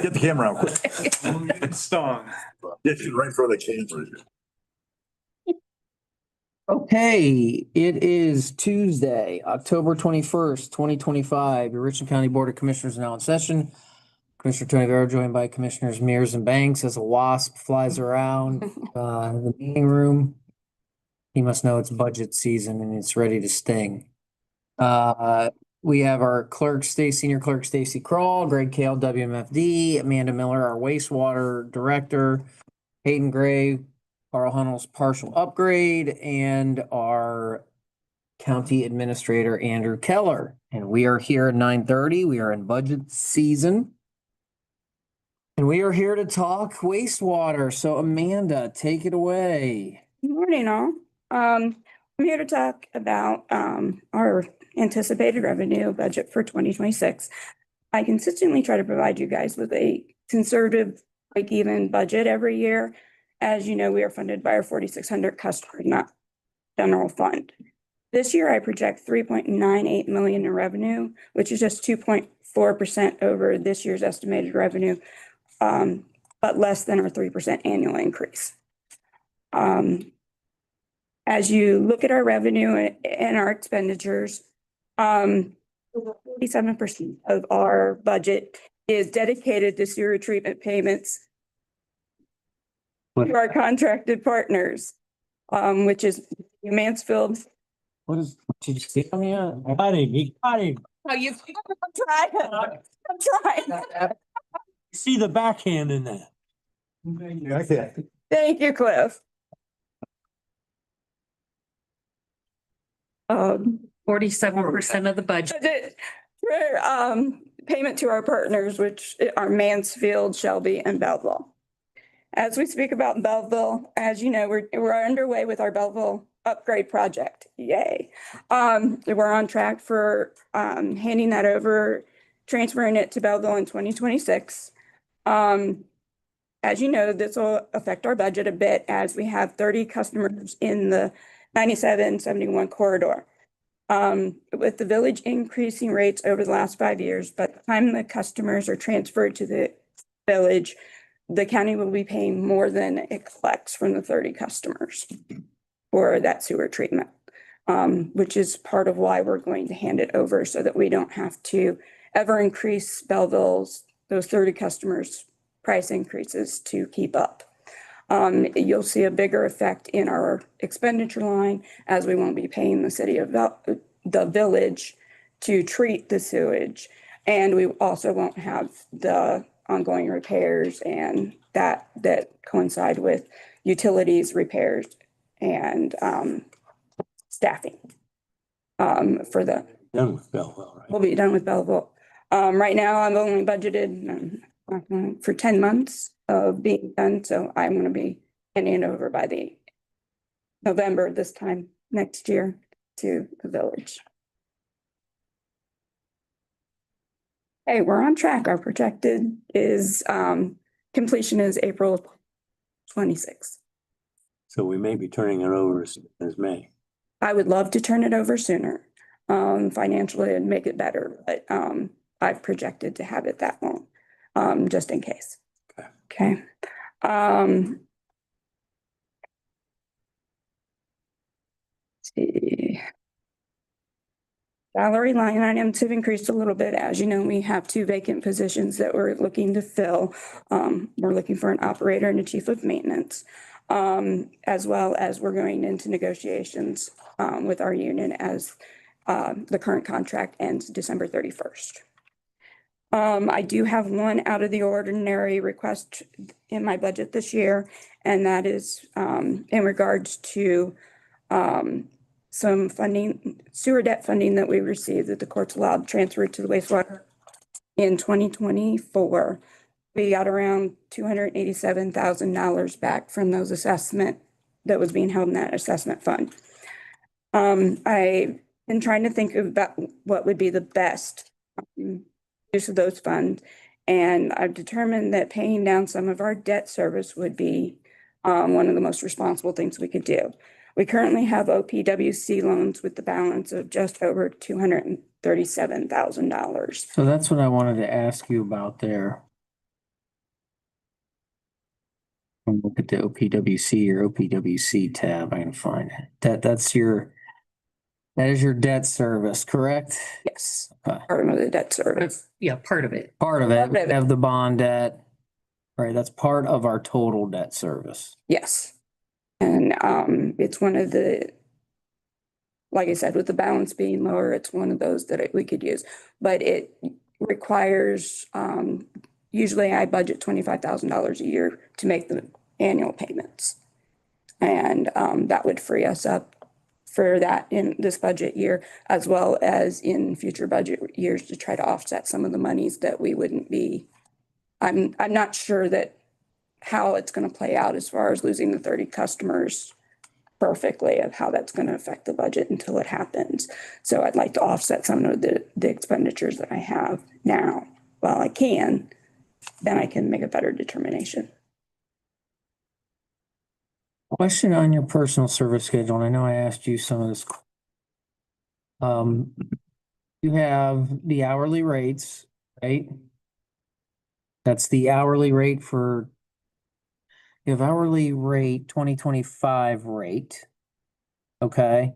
Get the camera out quick. Stung. Get you right in front of the camera. Okay, it is Tuesday, October 21st, 2025. Your Richland County Board of Commissioners now in session. Commissioner Tony Vero joined by Commissioners Mears and Banks as a wasp flies around the meeting room. He must know it's budget season and it's ready to sting. We have our Senior Clerk Stacy Crawl, Greg Kale, WMFD, Amanda Miller, our wastewater director, Hayden Gray, Carl Hunnell's partial upgrade, and our county administrator, Andrew Keller. And we are here at 9:30. We are in budget season. And we are here to talk wastewater. So Amanda, take it away. Good morning, all. I'm here to talk about our anticipated revenue budget for 2026. I consistently try to provide you guys with a conservative, break-even budget every year. As you know, we are funded by our 4,600 customers, not general fund. This year, I project 3.98 million in revenue, which is just 2.4% over this year's estimated revenue, but less than our 3% annual increase. As you look at our revenue and our expenditures, 47% of our budget is dedicated to sewer treatment payments to our contracted partners, which is Mansfield. Did you see him yet? Got him, he got him. Oh, I'm trying. See the backhand in that. Okay. Thank you, Cliff. 47% of the budget. For payment to our partners, which are Mansfield, Shelby, and Belleville. As we speak about Belleville, as you know, we're underway with our Belleville upgrade project. Yay. We're on track for handing that over, transferring it to Belleville in 2026. As you know, this will affect our budget a bit as we have 30 customers in the 9771 corridor. With the village increasing rates over the last 5 years, by the time the customers are transferred to the village, the county will be paying more than it collects from the 30 customers for that sewer treatment, which is part of why we're going to hand it over so that we don't have to ever increase Belleville's, those 30 customers' price increases to keep up. You'll see a bigger effect in our expenditure line as we won't be paying the city of the village to treat the sewage. And we also won't have the ongoing repairs and that coincide with utilities repairs and staffing for the. Done with Belleville, right? We'll be done with Belleville. Right now, I'm only budgeted for 10 months of being done, so I'm going to be handing it over by the November this time next year to the village. Hey, we're on track. Our projected is completion is April 26th. So we may be turning it over as soon as May. I would love to turn it over sooner. Financially, it'd make it better, but I've projected to have it that long, just in case. Okay. Let's see. Salary line items have increased a little bit. As you know, we have 2 vacant positions that we're looking to fill. We're looking for an operator and a chief of maintenance, as well as we're going into negotiations with our union as the current contract ends December 31st. I do have one out of the ordinary request in my budget this year, and that is in regards to some funding, sewer debt funding that we received that the courts allowed transferred to the wastewater in 2024. We got around $287,000 back from those assessment that was being held in that assessment fund. I've been trying to think about what would be the best use of those funds, and I've determined that paying down some of our debt service would be one of the most responsible things we could do. We currently have OPWC loans with the balance of just over $237,000. So that's what I wanted to ask you about there. Look at the OPWC or OPWC tab. I can find it. That is your debt service, correct? Yes, Okay. part of the debt service. Yeah, part of it. Part of it, Part we of it. have the bond debt. Right, that's part of our total debt service. Yes. And it's one of the, like I said, with the balance being lower, it's one of those that we could use. But it requires, usually I budget $25,000 a year to make the annual payments. And that would free us up for that in this budget year, as well as in future budget years to try to offset some of the monies that we wouldn't be. I'm not sure that how it's going to play out as far as losing the 30 customers perfectly, of how that's going to affect the budget until it happens. So I'd like to offset some of the expenditures that I have now. While I can, then I can make a better determination. Question on your personal service schedule, and I know I asked you some of this. You have the hourly rates, right? That's the hourly rate for. You have hourly rate 2025 rate. Okay.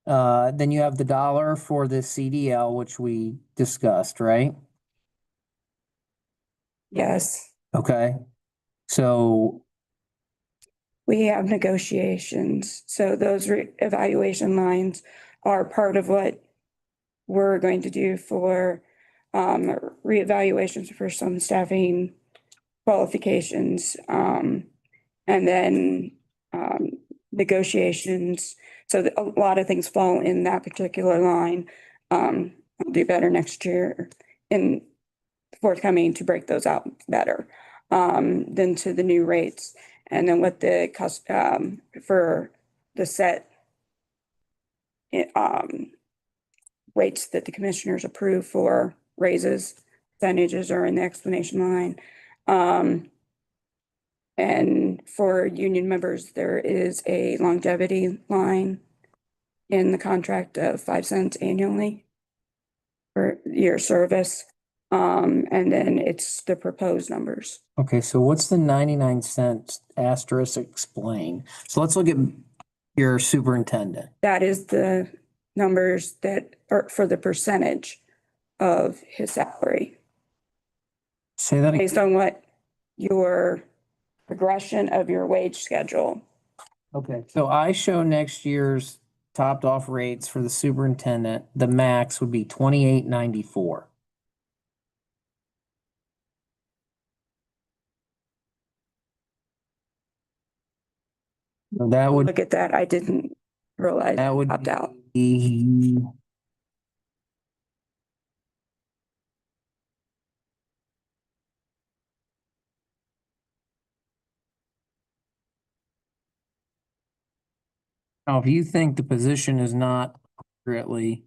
Then you have the dollar for the CDL, which we discussed, right? Yes, Okay. So we have negotiations. So those evaluation lines are part of what we're going to do for reevaluations for some staffing qualifications, and then negotiations. So a lot of things fall in that particular line. I'll do better next year in forthcoming to break those out better than to the new rates. And then what the cost for the set rates that the commissioners approve for raises, percentages are in the explanation line. And for union members, there is a longevity line in the contract of 5 cents annually for year service. And then it's the proposed numbers. okay, so what's the 99 cents asterisk explain? So let's look at your superintendent. That is the numbers that are for the percentage of his salary, Say that again. based on what your progression of your wage schedule. Okay, so I show next year's topped off rates for the superintendent. The max would be 28.94. So that would Look at that. I didn't realize That would opt out. be. Now, if you think the position is not appropriately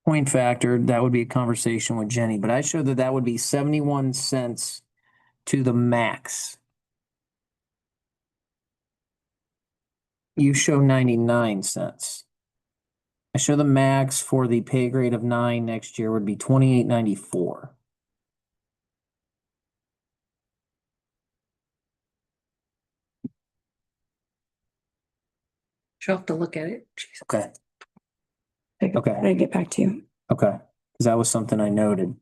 point factored, that would be a conversation with Jenny, but I showed that that would be 71 cents to the max. You show 99 cents. I show the max for the pay grade of 9 next year would be 28.94. She'll have to look at it. Jeez. Okay, Okay. Okay. I get back to you. okay, because that was something I noted.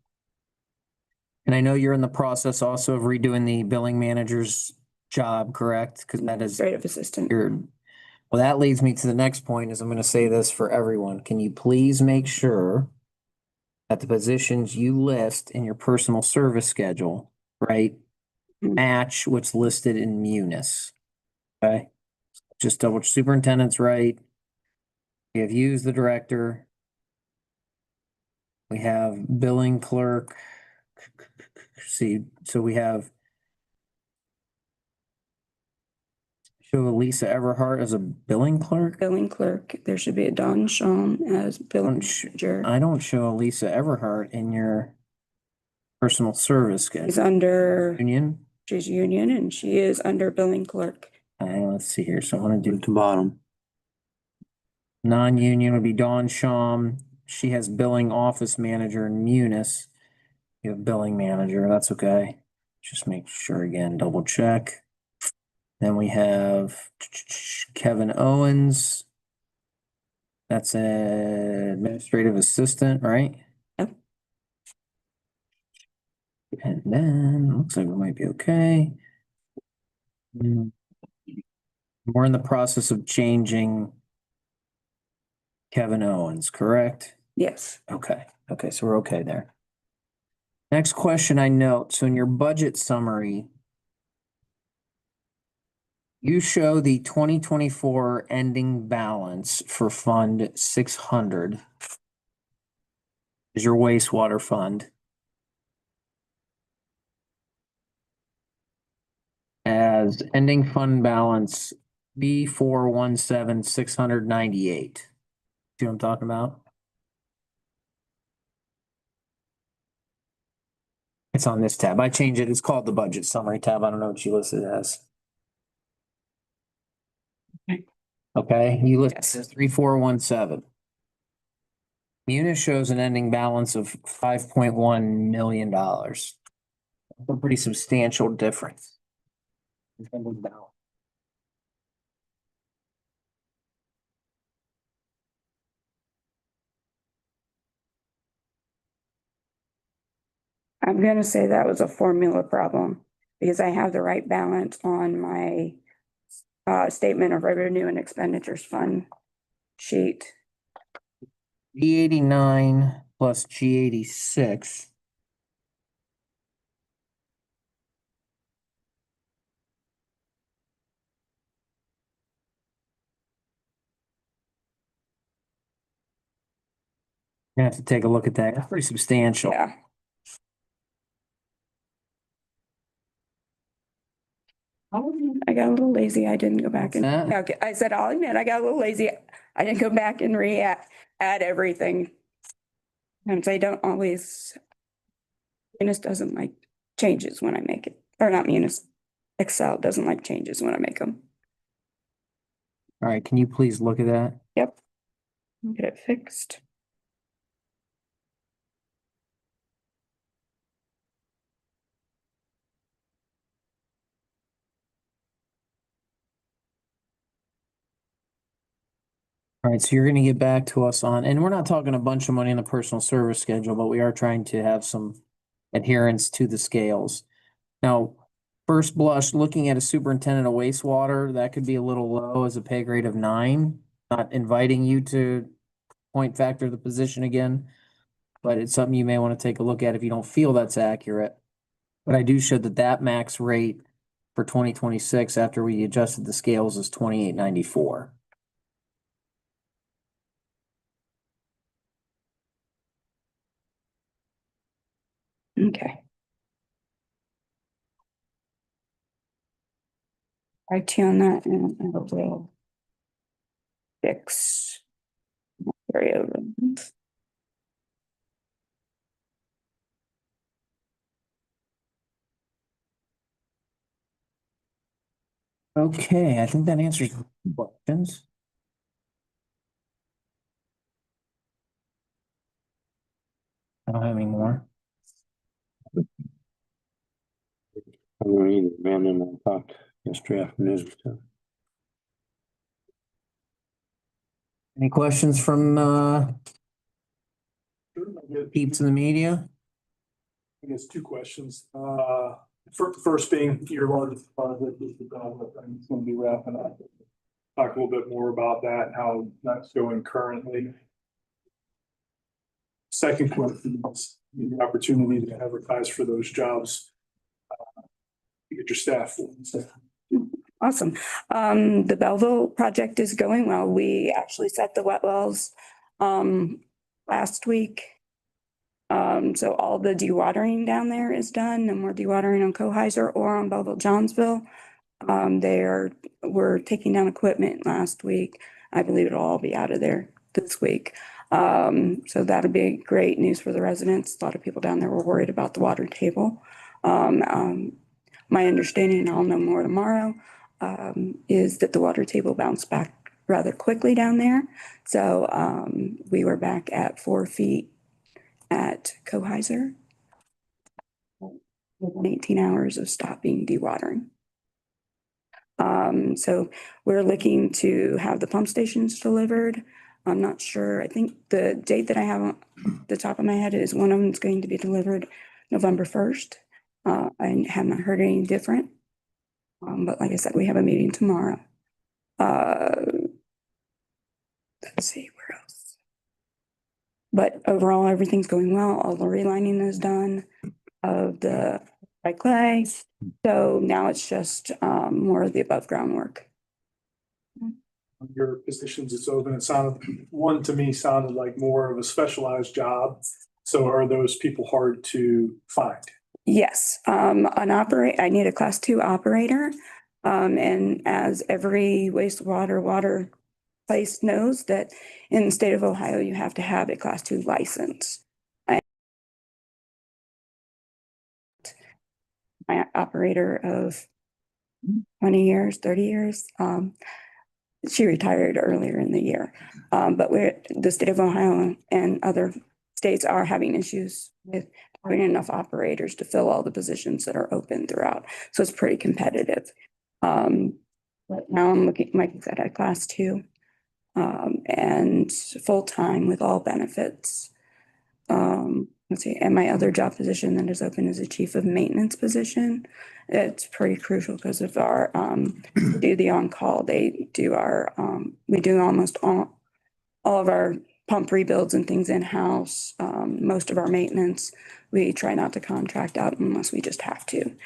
And I know you're in the process also of redoing the billing manager's job, correct? Because that is Administrative assistant. your, well, that leads me to the next point is I'm gonna say this for everyone. Can you please make sure that the positions you list in your personal service schedule, right, Mhm. match what's listed in Munis? Okay? Just double superintendent's right. We have used the director. We have billing clerk. See, so we have show Lisa Everhart as a billing clerk. Billing clerk, there should be a Don Shawn as billing manager. I don't show Lisa Everhart in your personal service She's schedule. under, Union. she's union and she is under billing clerk. Let's see here. So I want to do At the bottom. non-union would be Dawn Shum. She has billing office manager in Munis. You have billing manager. That's okay. Just make sure again, double check. Then we have Kevin Owens. That's an administrative assistant, right? Yep. And then looks like we might be okay. We're in the process of changing Kevin Owens, correct? Yes. Okay, so we're okay there. Next question I note, so in your budget summary, you show the 2024 ending balance for Fund 600 is your wastewater fund as ending fund balance B417698. See what I'm talking about? It's on this tab. I changed it. It's called the budget summary tab. I don't know what you listed it as. Okay, you listed Yes. as 3417. Munis shows an ending balance of $5.1 million. A pretty substantial difference. I'm gonna say that was a formula problem because I have the right balance on my statement of revenue and expenditures fund sheet. G89 plus G86. You have to take a look at that. That's pretty substantial. Yeah. I got a little lazy. I didn't go back and, What's that? okay, I said, I'll admit, I got a little lazy. I didn't go back and add everything. And I don't always, Munis doesn't like changes when I make it, or not Munis. Excel doesn't like changes when I make them. All right, can you please look at that? Yep. Get it fixed. All right, so you're gonna get back to us on, and we're not talking a bunch of money in the personal service schedule, but we are trying to have some adherence to the scales. Now, first blush, looking at a superintendent of wastewater, that could be a little low as a pay grade of 9. Not inviting you to point factor the position again, but it's something you may want to take a look at if you don't feel that's accurate. But I do show that max rate for 2026 after we adjusted the scales is 2894. Okay. IT on that and I will fix. Carry over. Okay, I think that answers the questions. I don't have any more. I don't either, man, and I talked yesterday afternoon, so. Any questions from peeps in the media? I guess two questions. First being your largest project is the Belleville, and it's gonna be wrapping up. Talk a little bit more about that, and how that's going currently. Second question is the opportunity to advertise for those jobs. To get your staff. Awesome. The Belleville project is going well. We actually set the wet wells last week. So all the dewatering down there is done. No more dewatering on Coheiser or on Belleville Johnsville. We're taking down equipment last week. I believe it'll all be out of there this week. So that'll be great news for the residents. A lot of people down there were worried about the water table. My understanding, and I'll know more tomorrow, is that the water table bounced back rather quickly down there. So we were back at 4 feet at Coheiser. within 18 hours of stopping dewatering. So we're looking to have the pump stations delivered. I'm not sure. I think the date that I have on the top of my head is one of them is going to be delivered November 1st. I have not heard any different. But like I said, we have a meeting tomorrow. Let's see where else. But overall, everything's going well. All the relining is done of the dry clay. So now it's just more of the above ground work. Your positions it's open, it sounded, one to me sounded like more of a specialized job. So are those people hard to find? Yes, I need a class 2 operator. And as every wastewater water place knows that in the state of Ohio, you have to have a class 2 license. My operator of 20 years, 30 years, she retired earlier in the year. But the state of Ohio and other states are having issues with having enough operators to fill all the positions that are open throughout. So it's pretty competitive. But now I'm looking, like I said, at class 2, and full-time with all benefits. Let's see, and my other job position that is open is a chief of maintenance position. It's pretty crucial because of our, do the on-call, they do our, we do almost all of our pump rebuilds and things in-house. Most of our maintenance, we try not to contract out unless we just have to.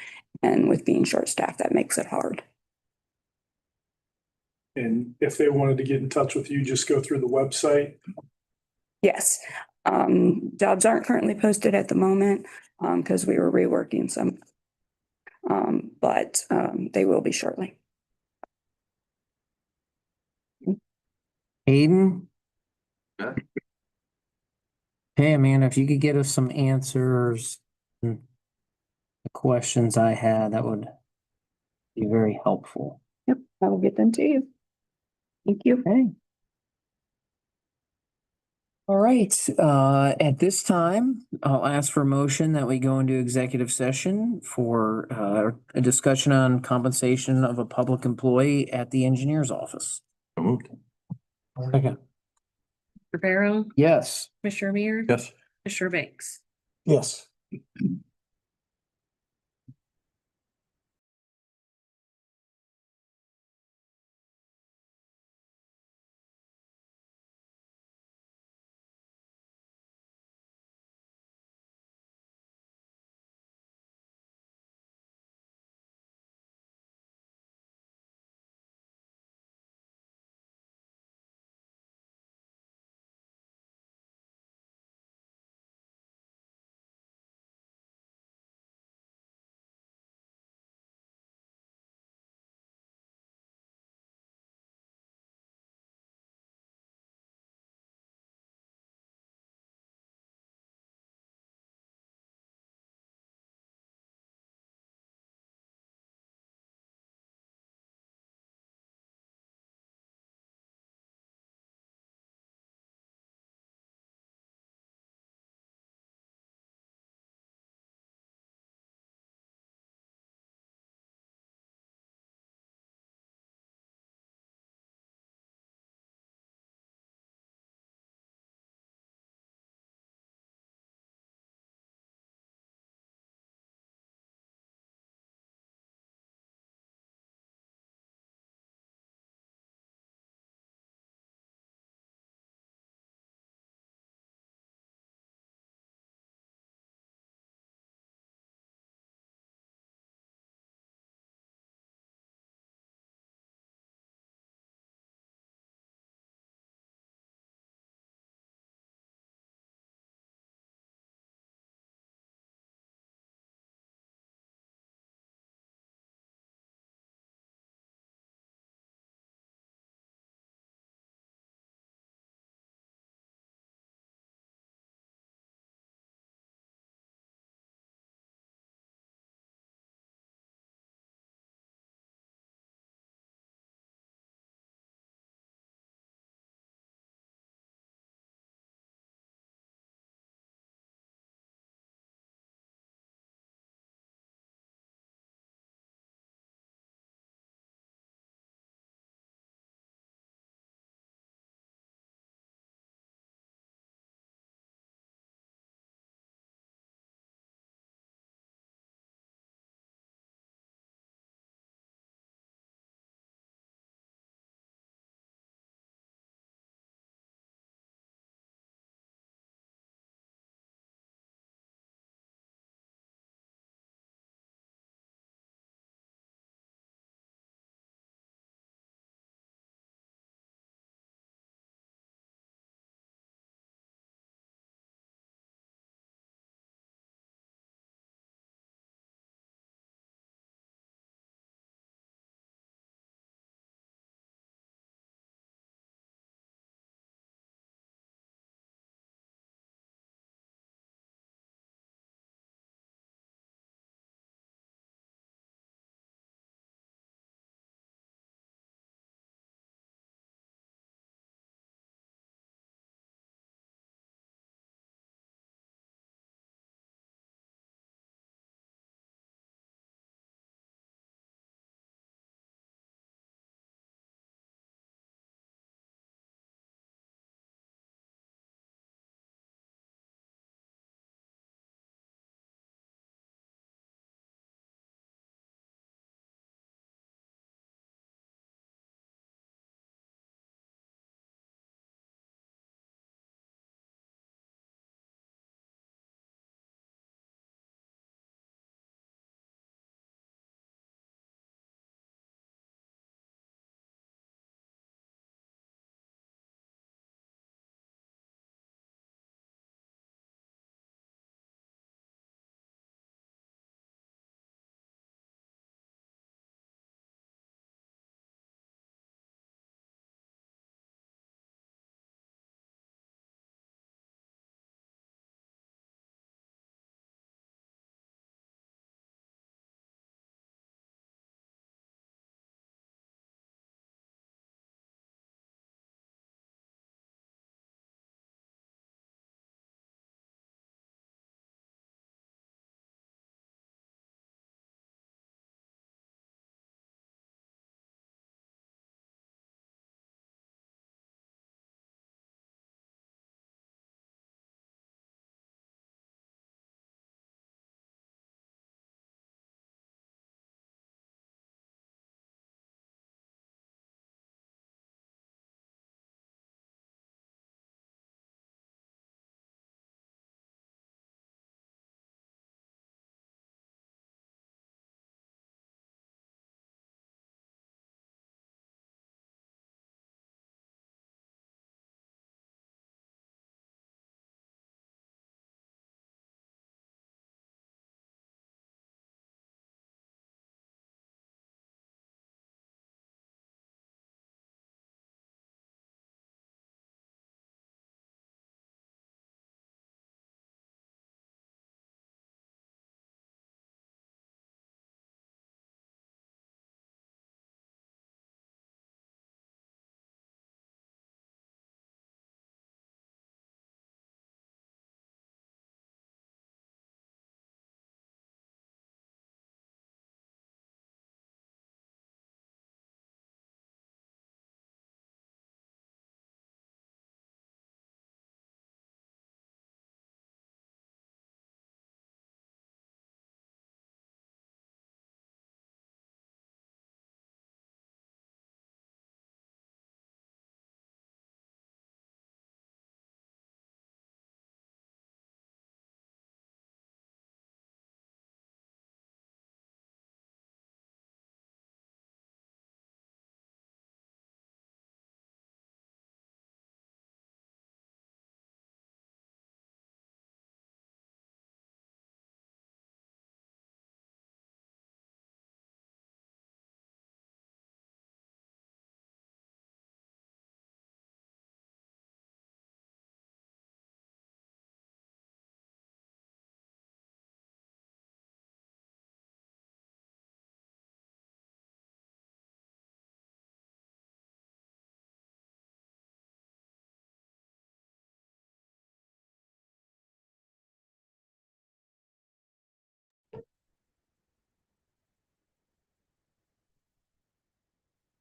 And with being short-staffed, that makes it hard. And if they wanted to get in touch with you, just go through the website. Yes, jobs aren't currently posted at the moment, because we were reworking some. But they will be shortly. Aiden? Yeah. Hey, Amanda, if you could get us some answers. to The questions I had, that would be very helpful. Yep, I will get them to you. Thank you. Okay. All right, at this time, I'll ask for a motion that we go into executive session for a discussion on compensation of a public employee at the engineer's office. So moved. Second. Mr. Barrow, Yes. Commissioner Mears. Yes. Commissioner Banks. Yes.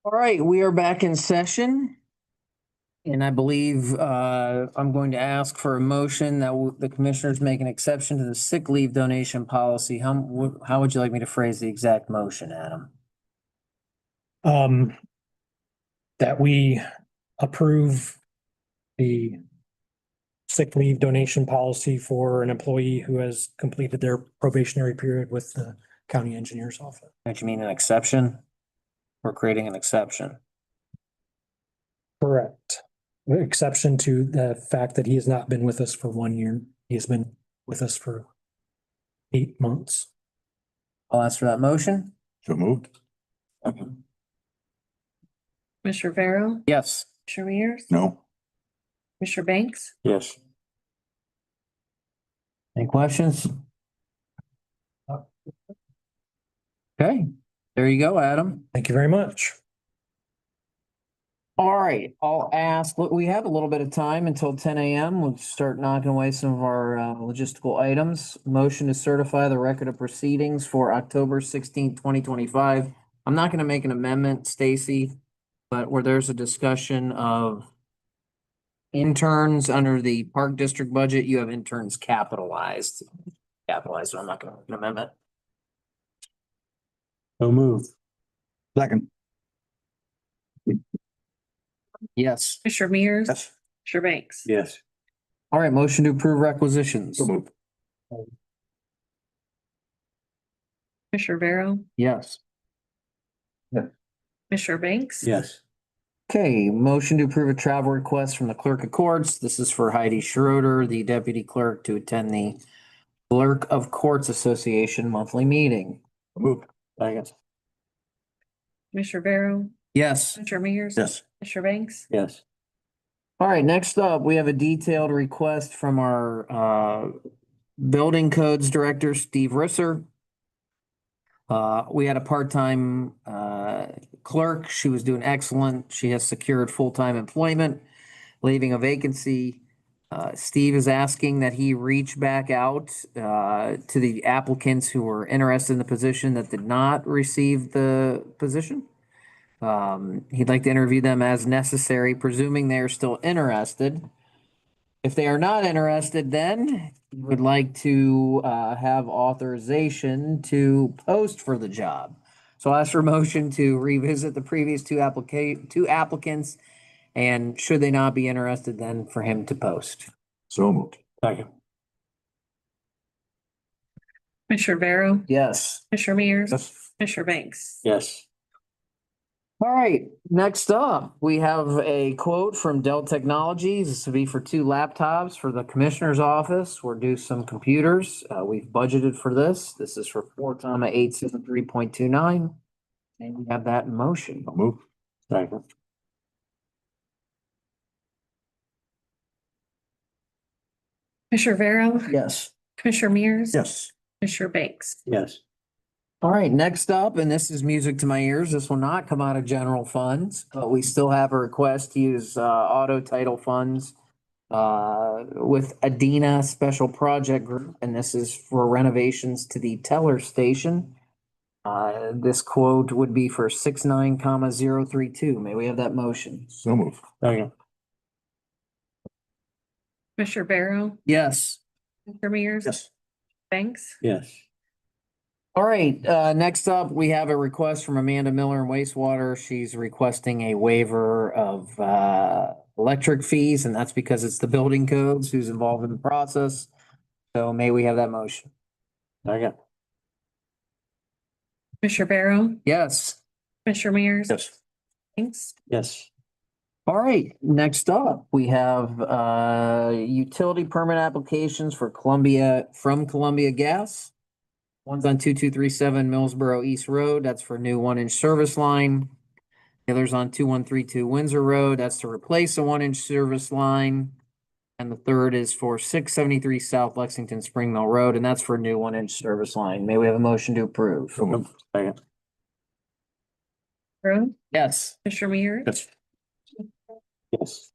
All right, we are back in session. And I believe I'm going to ask for a motion that the commissioners make an exception to the sick leave donation policy. How would you like me to phrase the exact motion, Adam? That we approve the sick leave donation policy for an employee who has completed their probationary period with the county engineer's office. Don't you mean an exception? We're creating an exception. Correct. The exception to the fact that he has not been with us for 1 year. He has been with us for 8 months. I'll ask for that motion. So moved. Commissioner Farrell, Yes. Commissioner Mears, No. Commissioner Banks, Yes. Any questions? Okay, there you go, Adam. Thank you very much. All right, I'll ask, look, we have a little bit of time until 10 a.m. We'll start knocking away some of our logistical items. Motion to certify the record of proceedings for October 16th, 2025. I'm not going to make an amendment, Stacy, but where there's a discussion of interns under the Park District budget, you have interns capitalized. Capitalized, so I'm not going to make an amendment. So moved. Second. Yes. Commissioner Mears, Yes. Commissioner Banks. Yes. All right, motion to approve requisitions. So moved. Commissioner Farrell, Yes. Commissioner Banks. Yes. Okay, motion to approve a travel request from the clerk of courts. This is for Heidi Schroeder, the deputy clerk, to attend the Clerk of Courts Association monthly meeting. So moved. Second. Commissioner Farrell, Yes. Commissioner Mears. Yes. Commissioner Banks. Yes. All right, next up, we have a detailed request from our building codes director, Steve Risser. We had a part-time clerk. She was doing excellent. She has secured full-time employment, leaving a vacancy. Steve is asking that he reach back out to the applicants who were interested in the position that did not receive the position. He'd like to interview them as necessary, presuming they are still interested. If they are not interested, then he would like to have authorization to post for the job. So I'll ask for a motion to revisit the previous two applicants, and should they not be interested, then for him to post. So moved. Second. Commissioner Farrell, Yes. Commissioner Mears. Yes. Commissioner Banks. Yes. All right, next up, we have a quote from Dell Technologies. This will be for 2 laptops for the commissioner's office. We're due some computers. We've budgeted for this. This is for 4,873.29. And we have that in motion. So moved. Second. Commissioner Farrell, Yes. Commissioner Mears. Yes. Commissioner Banks. Yes. All right, next up, and this is music to my ears. This will not come out of general funds, but we still have a request to use auto title funds with Adina Special Project Group, and this is for renovations to the teller station. This quote would be for 69,032. May we have that motion? So moved. Second. Commissioner Farrell, Yes. Commissioner Mears. Yes. Banks. Yes. All right, next up, we have a request from Amanda Miller in wastewater. She's requesting a waiver of electric fees, and that's because it's the building codes who's involved in the process. So may we have that motion? Second. Commissioner Farrell, Yes. Commissioner Mears. Yes. Banks. Yes. All right, next up, we have utility permit applications for from Columbia Gas. One's on 2237 Millsboro East Road. That's for new 1-inch service line. The other's on 2132 Windsor Road. That's to replace a 1-inch service line. And the third is for 673 South Lexington Spring Mill Road, and that's for a new 1-inch service line. May we have a motion to approve? So moved. Second. Farrell, Yes. Commissioner Mears. Yes. Yes.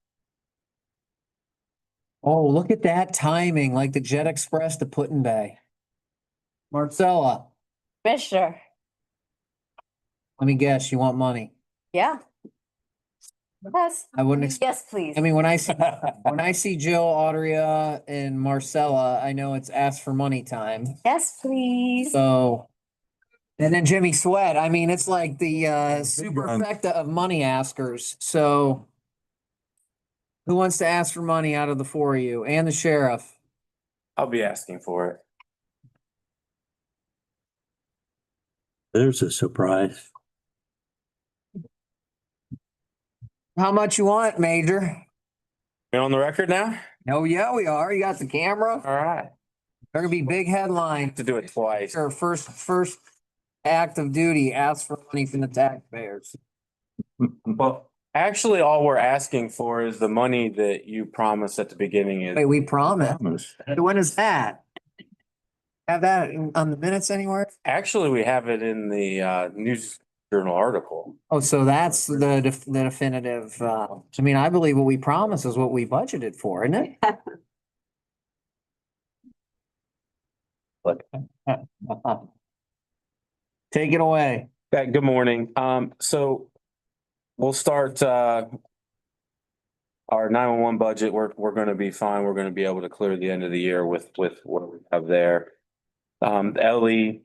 Oh, look at that timing, like the Jet Express to Put-in Bay. Marcella, Commissioner, let me guess, you want money? Yeah. Yes. I wouldn't expect, Yes, please. I mean, when I see Jill, Audria and Marcella, I know it's ask for money time. Yes, please. So. And then Jimmy Sweat, I mean, it's like the superfecta of money askers, so. Who wants to ask for money out of the four of you and the sheriff? I'll be asking for it. There's a surprise. How much you want, Major? You on the record now? Oh, yeah, we are. You got the camera? All right. There gonna be big headline. To do it twice. Our first act of duty, ask for money from the taxpayers. Well, actually, all we're asking for is the money that you promised at the beginning is. Wait, we promise. Promise. When is that? Have that on the minutes anywhere? Actually, we have it in the News Journal article. Oh, so that's the definitive, I mean, I believe what we promise is what we budgeted for, isn't it? Take it away. Good morning. So we'll start our 911 budget. We're gonna be fine. We're gonna be able to clear the end of the year with what we have there. LE,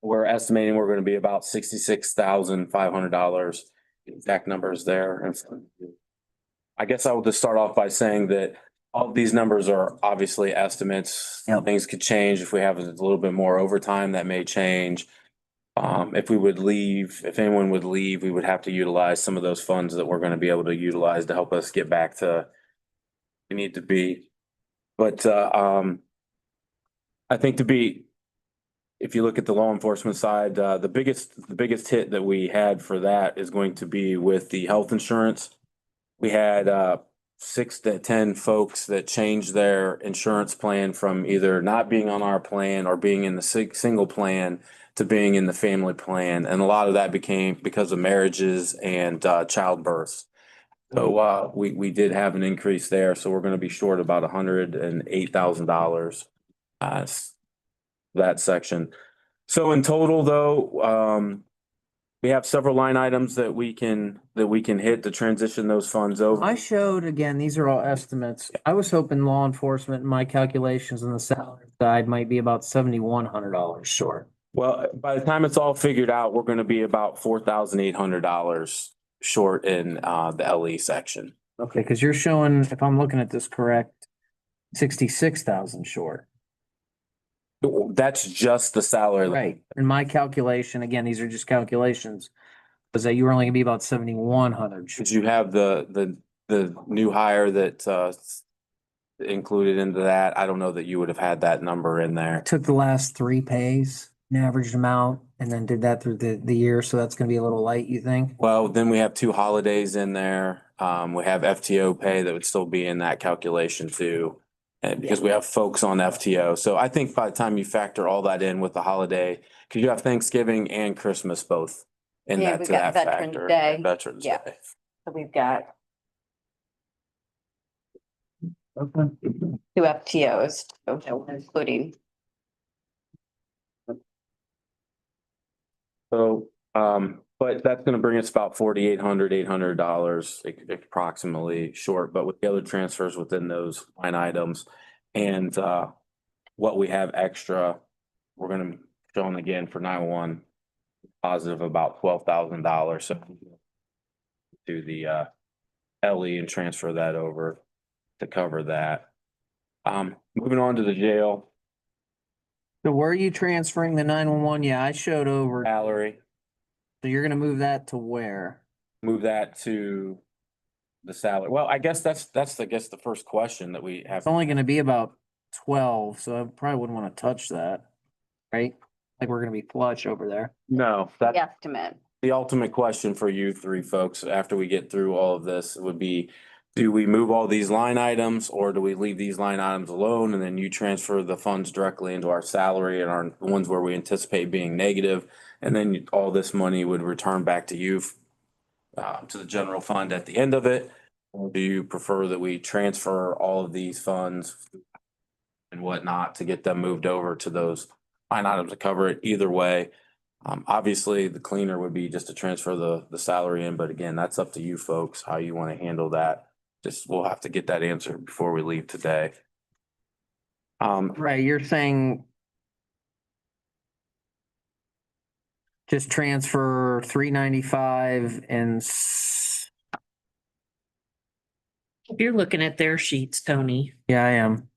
we're estimating we're gonna be about $66,500. Exact numbers there. And I guess I will just start off by saying that all of these numbers are obviously estimates. Yep. Things could change. If we have a little bit more overtime, that may change. If anyone would leave, we would have to utilize some of those funds that we're gonna be able to utilize to help us get back to we need to be. But I think if you look at the law enforcement side, the biggest hit that we had for that is going to be with the health insurance. We had 6 to 10 folks that changed their insurance plan from either not being on our plan or being in the single plan to being in the family plan. And a lot of that became because of marriages and childbirths. So we did have an increase there. So we're going to be short about $108,000 that section. So in total, though, we have several line items that we can hit to transition those funds over. I showed, again, these are all estimates. I was hoping law enforcement, my calculations on the salary side might be about $7,100 short. Well, by the time it's all figured out, we're going to be about $4,800 short in the LE section. Okay, because you're showing, if I'm looking at this correct, 66,000 short. That's just the salary. Right. In my calculation, again, these are just calculations, was that you were only gonna be about 7,100. Did you have the new hire that included into that? I don't know that you would have had that number in there. Took the last three pays, and averaged them out, and then did that through the year, so that's gonna be a little light, you think? Well, then we have 2 holidays in there. We have FTO pay that would still be in that calculation too. And because we have folks on FTO. So I think by the time you factor all that in with the holiday, because you have Thanksgiving and Christmas both in Yeah, that we've to got that Veterans factor. Day. Veterans Yeah. Day. So we've got Okay. 2 FTOs, including. So, but that's gonna bring us about $4,800 approximately short, but with the other transfers within those line items. And what we have extra, we're gonna show them again for 911, positive about $12,000. So do the LE and transfer that over to cover that. Moving on to the jail So where are you transferring the 911? Yeah, I showed over, salary, so you're gonna move that to where? move that to the salary. Well, I guess that's the first question that we have. It's only gonna be about 12, so I probably wouldn't wanna touch that, right? Like, we're gonna be flush over there. No, that, The estimate. the ultimate question for you 3 folks, after we get through all of this, would be, do we move all these line items or do we leave these line items alone and then you transfer the funds directly into our salary and our ones where we anticipate being negative? And then all this money would return back to you, to the general fund at the end of it? Or do you prefer that we transfer all of these funds and whatnot to get them moved over to those line items to cover it? Either way, Obviously, the cleaner would be just to transfer the salary in, but again, that's up to you folks, how you want to handle that. Just, we'll have to get that answer before we leave today. Right, you're saying just transfer 395 and You're looking at their sheets, Tony. yeah, I am.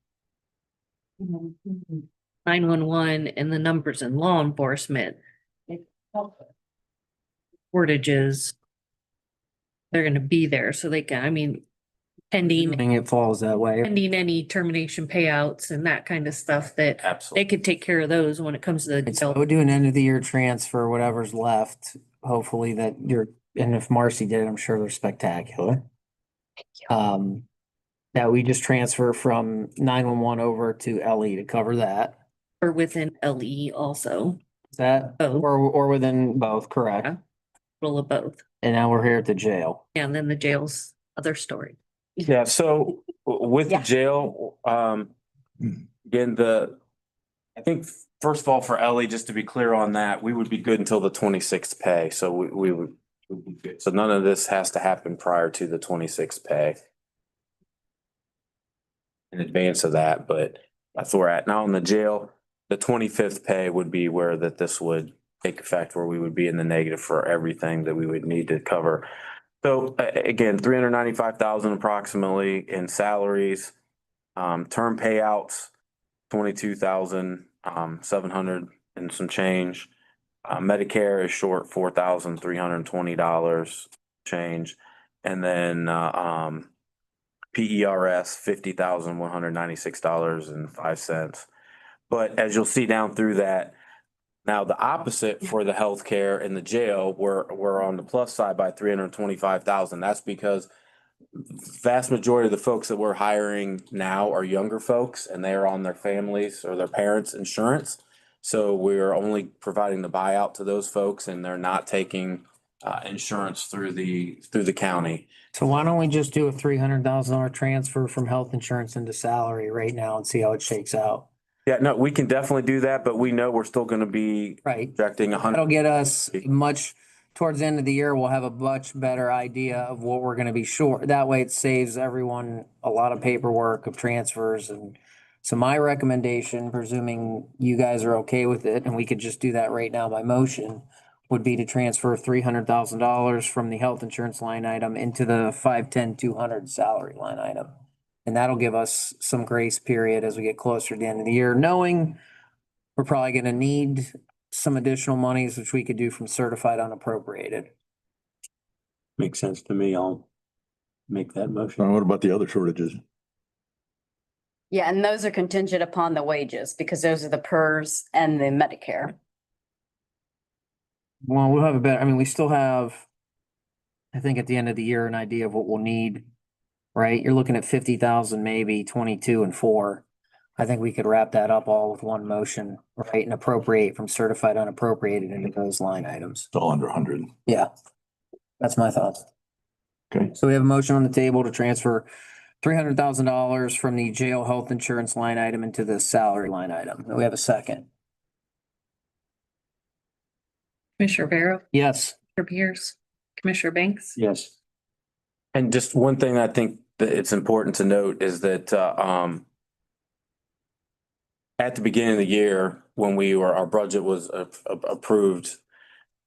911 and the numbers in law enforcement. Shortages. They're gonna be there, so they can, I mean, pending Assuming it falls that way. any termination payouts and that kind of stuff that they Absolutely. could take care of those when it comes to the. So I would do an end of the year transfer, whatever's left, hopefully that you're, and if Marcy did, I'm sure they're spectacular. That we just transfer from 911 over to LE to cover that. Or within LE also, Is that, Both. or within both, correct? Yeah. roll of both. And now we're here at the jail. And then the jail's other story. Yeah, so with the Yeah. jail, again, I think first of all, for Ellie, just to be clear on that, we would be good until the 26th pay, so we would be good. So none of this has to happen prior to the 26th pay. In advance of that, but that's where we're at. Now in the jail, the 25th pay would be where that this would take effect, where we would be in the negative for everything that we would need to cover. So again, 395,000 approximately in salaries, term payouts, 22,700 and some change. Medicare is short $4,320 change. And then PERS, $50,196.05. But as you'll see down through that, now the opposite for the healthcare in the jail, we're on the plus side by 325,000. That's because vast majority of the folks that we're hiring now are younger folks and they're on their families or their parents' insurance. So we're only providing the buyout to those folks and they're not taking insurance through the county. So why don't we just do a $300,000 transfer from health insurance into salary right now and see how it shakes out? Yeah, no, we can definitely do that, but we know we're still gonna be Right. projecting That'll get us much, towards the end of the year, we'll have a much better idea of what we're gonna be short. That way it saves everyone a lot of paperwork of transfers. And so my recommendation, presuming you guys are okay with it, and we could just do that right now by motion, would be to transfer $300,000 from the health insurance line item into the 510,200 salary line item. And that'll give us some grace period as we get closer to the end of the year, knowing we're probably gonna need some additional monies, which we could do from certified unappropriated. Makes sense to me. I'll make that motion. What about the other shortages? Yeah, and those are contingent upon the wages because those are the PERS and the Medicare. Well, we'll have a better, I mean, we still have, I think at the end of the year, an idea of what we'll need, right? You're looking at 50,000, maybe 22 and 4. I think we could wrap that up all with one motion, right? And appropriate from certified unappropriated into those line items. It's all under 100. Yeah. That's my thoughts. Okay. So we have a motion on the table to transfer $300,000 from the jail health insurance line item into the salary line item. Do we have a second? Commissioner Barrow, Yes. Commissioner Pierce, Commissioner Banks. Yes. And just one thing I think that it's important to note is that at the beginning of the year, when our budget was approved,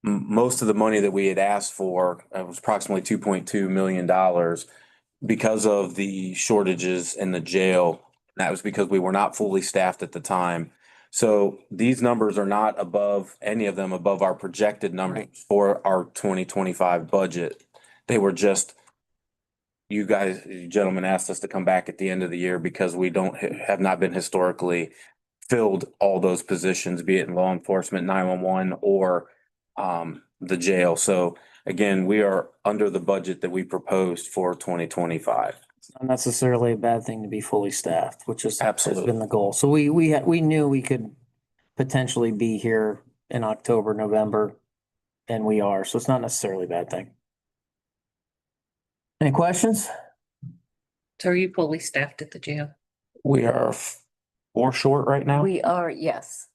most of the money that we had asked for was approximately $2.2 million because of the shortages in the jail. That was because we were not fully staffed at the time. So these numbers are not above, any of them above our projected numbers for our 2025 budget. They were just, you guys, you gentlemen asked us to come back at the end of the year because we have not been historically filled all those positions, be it in law enforcement, 911 or the jail. So again, we are under the budget that we proposed for 2025. Not necessarily a bad thing to be fully staffed, which has Absolutely. been the goal. So we knew we could potentially be here in October, November, and we are. So it's not necessarily a bad thing. Any questions? So are you fully staffed at the jail? We are 4 short right now. We are, yes.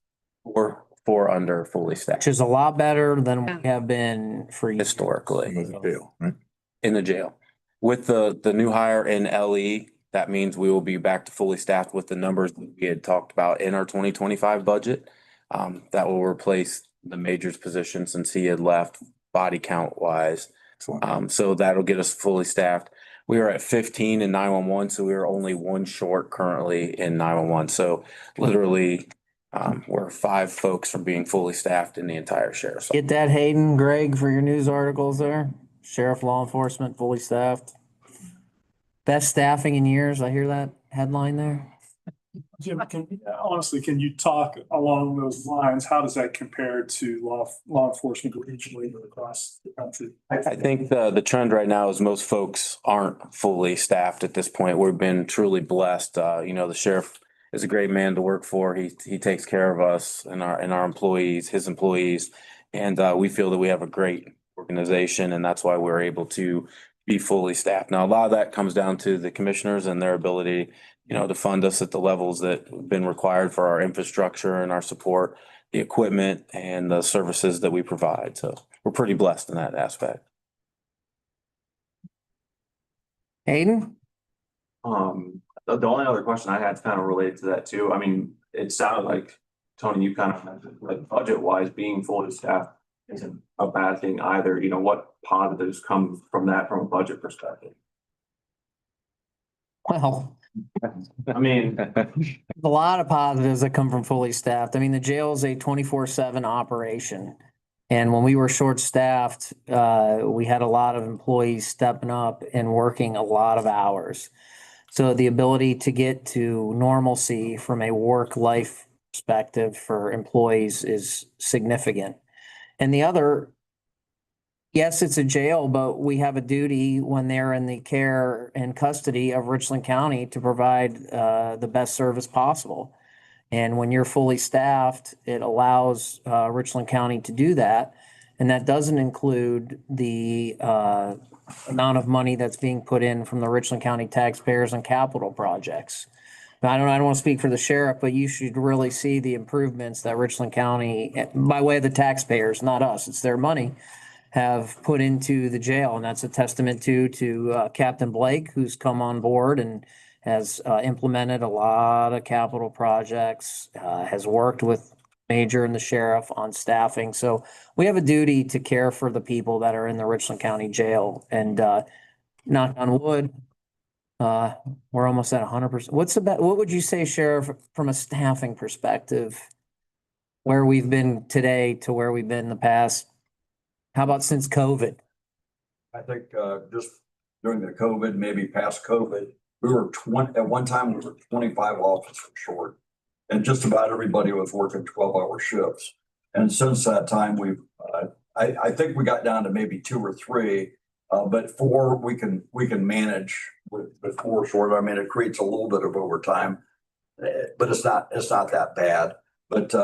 four under fully staffed which is a lot better than we have been for years. historically With the jail, right? in the jail. With the new hire in LE, that means we will be back to fully staffed with the numbers that we had talked about in our 2025 budget. That will replace the majors position since he had left body count wise. Excellent. So that'll get us fully staffed. We are at 15 in 911, so we are only one short currently in 911. So literally, we're 5 folks from being fully staffed in the entire sheriff's. Get that, Hayden, Greg, for your news articles there. Sheriff, law enforcement, fully staffed. Best staffing in years. I hear that headline there. Jim, honestly, can you talk along those lines? How does that compare to law enforcement regionally or across the country? I think the trend right now is most folks aren't fully staffed at this point. We've been truly blessed. The sheriff is a great man to work for. He takes care of us and our employees, his employees. And we feel that we have a great organization, and that's why we're able to be fully staffed. Now, a lot of that comes down to the commissioners and their ability, to fund us at the levels that have been required for our infrastructure and our support, the equipment and the services that we provide. So we're pretty blessed in that aspect. Hayden? The only other question I had is kind of related to that too. I mean, it sounded like, Tony, you kind of mentioned, like, budget wise, being fully staffed isn't a bad thing either. What positives come from that from a budget perspective? Well, I mean, a lot of positives that come from fully staffed. I mean, the jail is a 24/7 operation. And when we were short-staffed, we had a lot of employees stepping up and working a lot of hours. So the ability to get to normalcy from a work-life perspective for employees is significant. And the other, yes, it's a jail, but we have a duty when they're in the care and custody of Richland County to provide the best service possible. And when you're fully staffed, it allows Richland County to do that. And that doesn't include the amount of money that's being put in from the Richland County taxpayers on capital projects. I don't want to speak for the sheriff, but you should really see the improvements that Richland County, by way of the taxpayers, not us, it's their money, have put into the jail. And that's a testament to Captain Blake, who's come on board and has implemented a lot of capital projects, has worked with Major and the sheriff on staffing. So we have a duty to care for the people that are in the Richland County Jail. And knock on wood, we're almost at 100%. What would you say, Sheriff, from a staffing perspective, where we've been today to where we've been in the past? How about since COVID? I think just during the COVID, maybe past COVID, we were at one time we were 25 officers short. And just about everybody was working 12-hour shifts. And since that time, I think we got down to maybe 2 or 3, but 4 we can manage with 4 short. I mean, it creates a little bit of overtime, but it's not that bad. But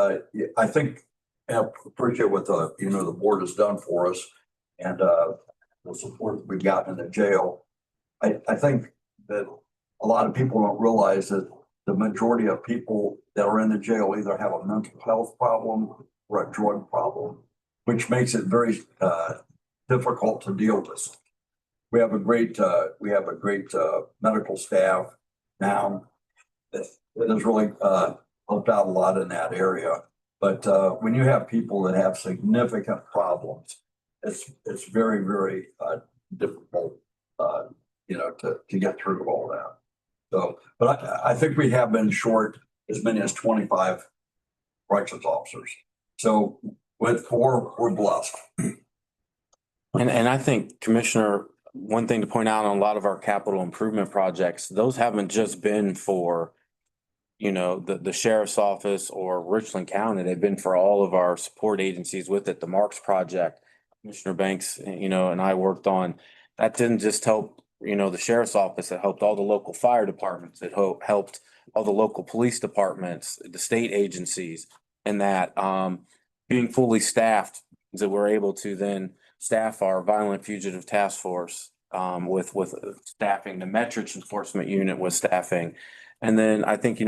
I think I appreciate what the board has done for us and the support that we've gotten in the jail. I think that a lot of people don't realize that the majority of people that are in the jail either have a mental health problem or a drug problem, which makes it very difficult to deal with. We have a great medical staff now that has really helped out a lot in that area. But when you have people that have significant problems, it's very, very difficult, to get through all that. So, but I think we have been short as many as 25 corrections officers. So with 4, we're blessed. And I think, Commissioner, one thing to point out on a lot of our capital improvement projects, those haven't just been for, the sheriff's office or Richland County. They've been for all of our support agencies with it. The Marks project, Commissioner Banks, and I worked on, that didn't just help the sheriff's office, it helped all the local fire departments. It helped all the local police departments, the state agencies, and that being fully staffed, that we're able to then staff our violent fugitive task force with staffing, the Metrich enforcement unit with staffing. And then I think,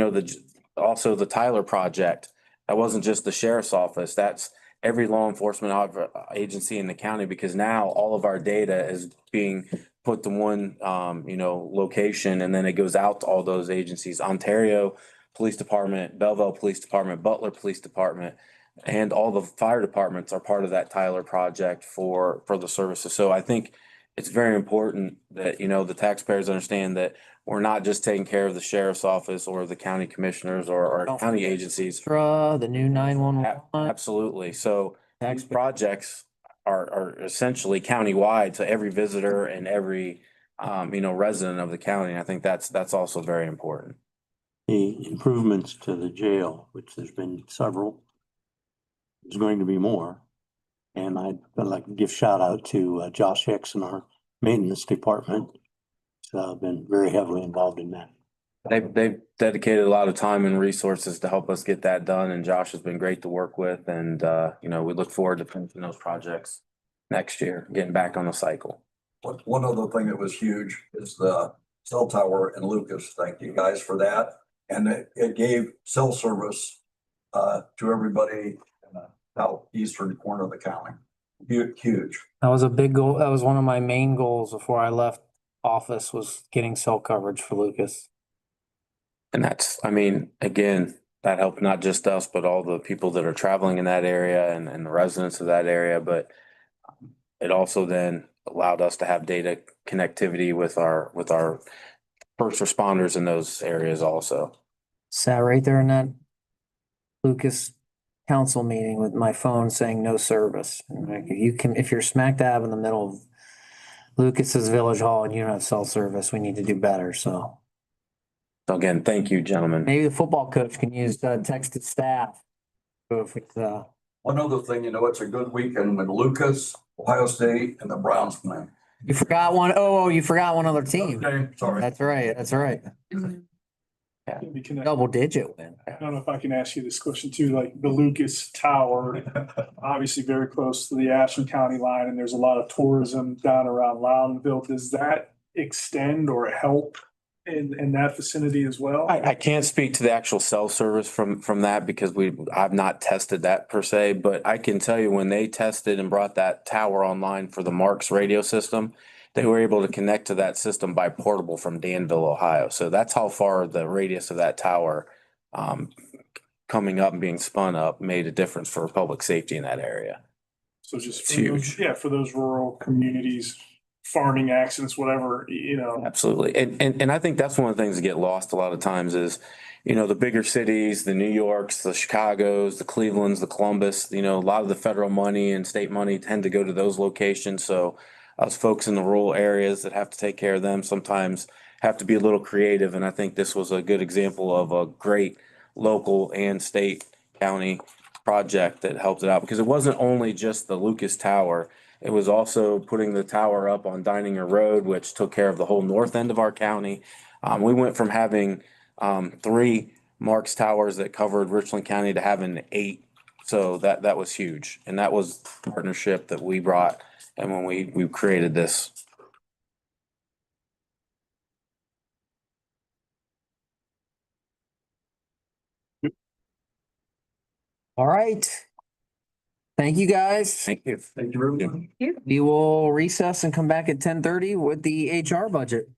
also the Tyler project, That wasn't just the sheriff's office. That's every law enforcement agency in the county, because now all of our data is being put to one, location, and then it goes out to all those agencies. Ontario Police Department, Belleville Police Department, Butler Police Department, and all the fire departments are part of that Tyler project for the services. So I think it's very important that, the taxpayers understand that we're not just taking care of the sheriff's office or the county commissioners or county agencies. The new 911. Absolutely. So these Taxpayer. projects are essentially countywide to every visitor and every, resident of the county. I think that's also very important. The improvements to the jail, which there's been several. There's going to be more. And I'd like to give shout out to Josh Hicks in our maintenance department. Been very heavily involved in that. They've dedicated a lot of time and resources to help us get that done, and Josh has been great to work with, and, we look forward to finishing those projects next year, getting back on the cycle. One other thing that was huge is the cell tower in Lucas. Thank you guys for that. And it gave cell service to everybody in the southeastern corner of the county. Huge. That was a big goal. That was one of my main goals before I left office, was getting cell coverage for Lucas. And that's, again, that helped not just us, but all the people that are traveling in that area and the residents of that area. But it also then allowed us to have data connectivity with our first responders in those areas also. Sat right there in that Lucas council meeting with my phone saying no service. And like, if you're smack dab in the middle of Lucas's Village Hall and you don't have cell service, we need to do better. So So again, thank you, gentlemen. maybe the football coach can use texted staff. If it's, One other thing, it's a good weekend with Lucas, Ohio State, and the Browns playing. you forgot one. Oh, you forgot one other team. Okay, sorry. That's right. That's right. Can be connected. Double digit win. I don't know if I can ask you this question too, like the Lucas Tower, obviously very close to the Ashland County line, and there's a lot of tourism down around Loudonville. Does that extend or help in that vicinity as well? I can't speak to the actual cell service from that because I've not tested that per se, but I can tell you when they tested and brought that tower online for the Marks radio system, they were able to connect to that system by portable from Danville, Ohio. So that's how far the radius of that tower coming up and being spun up made a difference for public safety in that area. So just It's huge. for those rural communities, farming accidents, whatever, Absolutely. And I think that's one of the things that get lost a lot of times is, the bigger cities, the New Yorks, the Chicagos, the Clevelands, the Columbus, a lot of the federal money and state money tend to go to those locations. So us folks in the rural areas that have to take care of them sometimes have to be a little creative. And I think this was a good example of a great local and state county project that helped it out, because it wasn't only just the Lucas Tower. It was also putting the tower up on Dininger Road, which took care of the whole north end of our county. We went from having 3 Marks towers that covered Richland County to having 8. So that was huge. And that was the partnership that we brought. And when we created this. All right. Thank you, guys. Thank you. Thank you, everyone. We will recess and come back at 10:30 with the HR budget.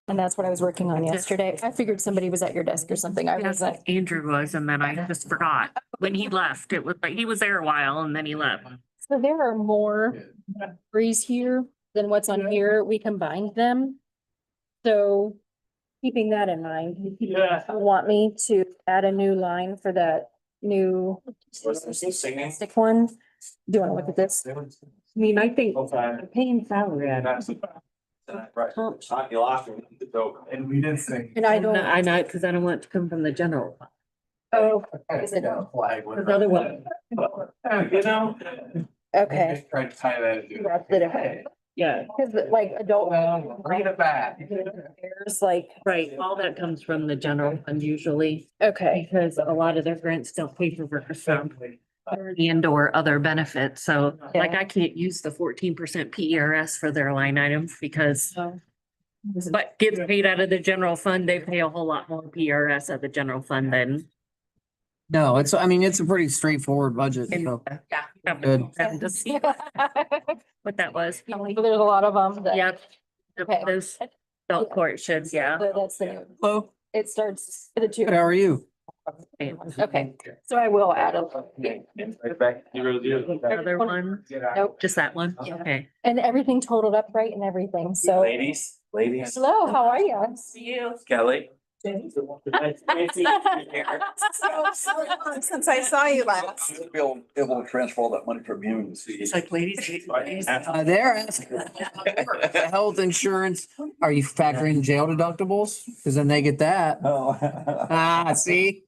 And that's what I was working on yesterday. I figured somebody was at your desk or something. I wasn't. Andrew was, and then I just forgot. When he left, it was like, he was there a while and then he left. So there are more breeze here than what's on here. We combined them. So keeping that in mind, you want me to add a new line for that new stick one? Do you want to look at this? I mean, I think paying salary. Right. You lost me. So, And we didn't think. And I don't. I know, because I don't want it to come from the general. fund. Oh, is it? Because otherwise, You know? Okay. Tried to tie that into. That's the difference. yeah, Cause like adult. Read it back. There's like, right, all that comes from the general fund usually, okay, because a lot of their grants don't pay for workers' comp and or other benefits, so like Yeah. I can't use the 14% PERS for their line items because but gets paid out of the general fund, they pay a whole lot more PRS at the general fund than. No, it's, I mean, it's a pretty straightforward budget, so. Yeah. Good. And to see what that was. there's a lot of them. that- Yep. Okay. Those adult court should, yeah. So that's the new, Hello, it starts for the two. good, how are you? Okay, so I will add a. Other one, Nope. just that one, Yeah. okay. And everything totaled up right and everything, so. ladies. Hello, how are you? Kelly. Since I saw you last. Be able to transfer all that money from you and see. It's like ladies. They're asking the health insurance, are you factoring jail deductibles? Cause then they get that. Ah, see,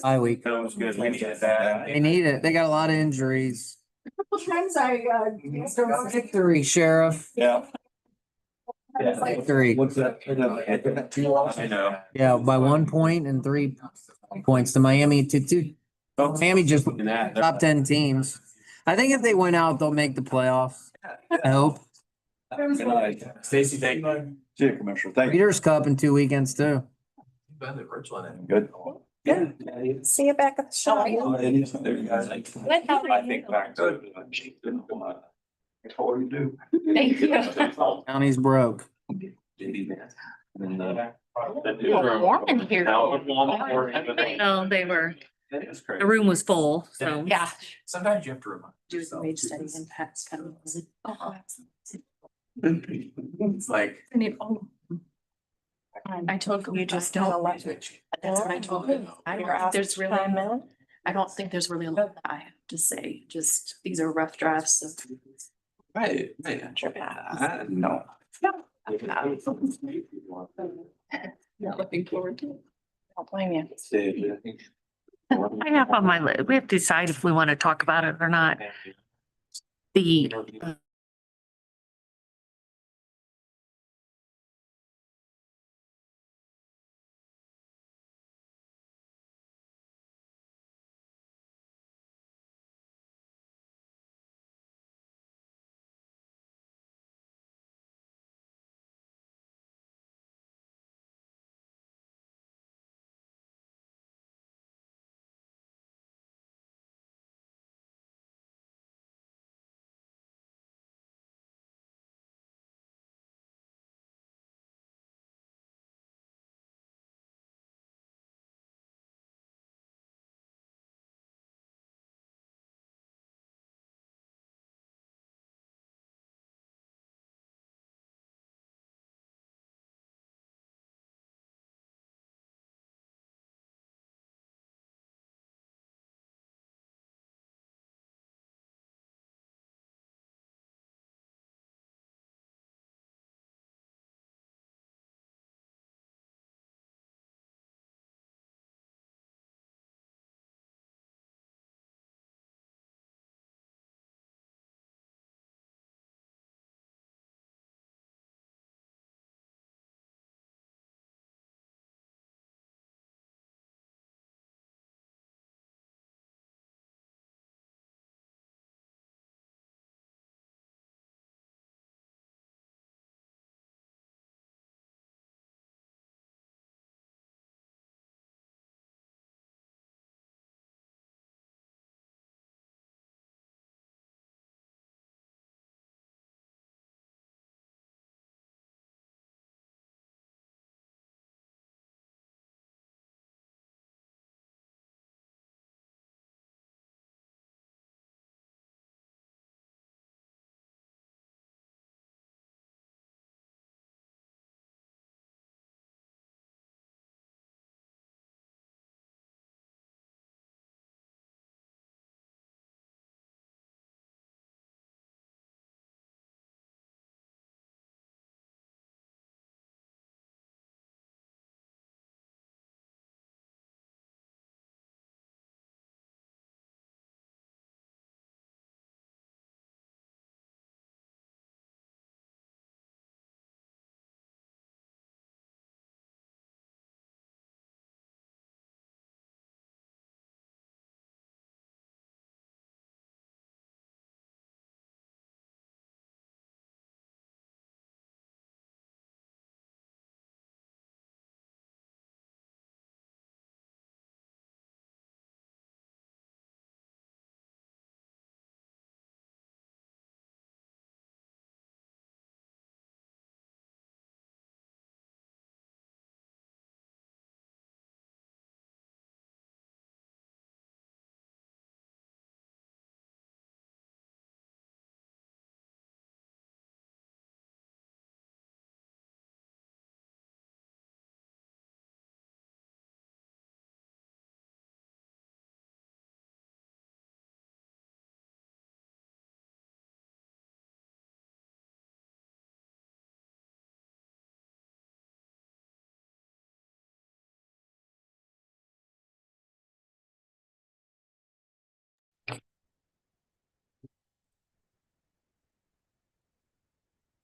bye week. That was good. We needed that. They need it. They got a lot of injuries. Times I, Victory, Sheriff. Yeah. Victory. What's that? I know. Yeah, by 1 point and 3 points to Miami to 2. Miami just In that, top 10 teams. I think if they win out, they'll make the playoffs. I hope. Stacy, thank you. See you, Commissioner. Thank you. Readers Cup in 2 weekends too. Good. See you back at the shop. I think back to. What do you do? Thank you. County's broke. Warm in here. No, they were, the room was full, so. Yeah. Sometimes you have to remind. do the wage study impacts kind of. It's like. I told you just don't. That's what I told him. I don't think there's really, I don't think there's really a lot that I have to say, just these are rough drafts of. Right. No. Not looking forward to it. Don't blame you. I have on my list, we have to decide if we want to talk about it or not. The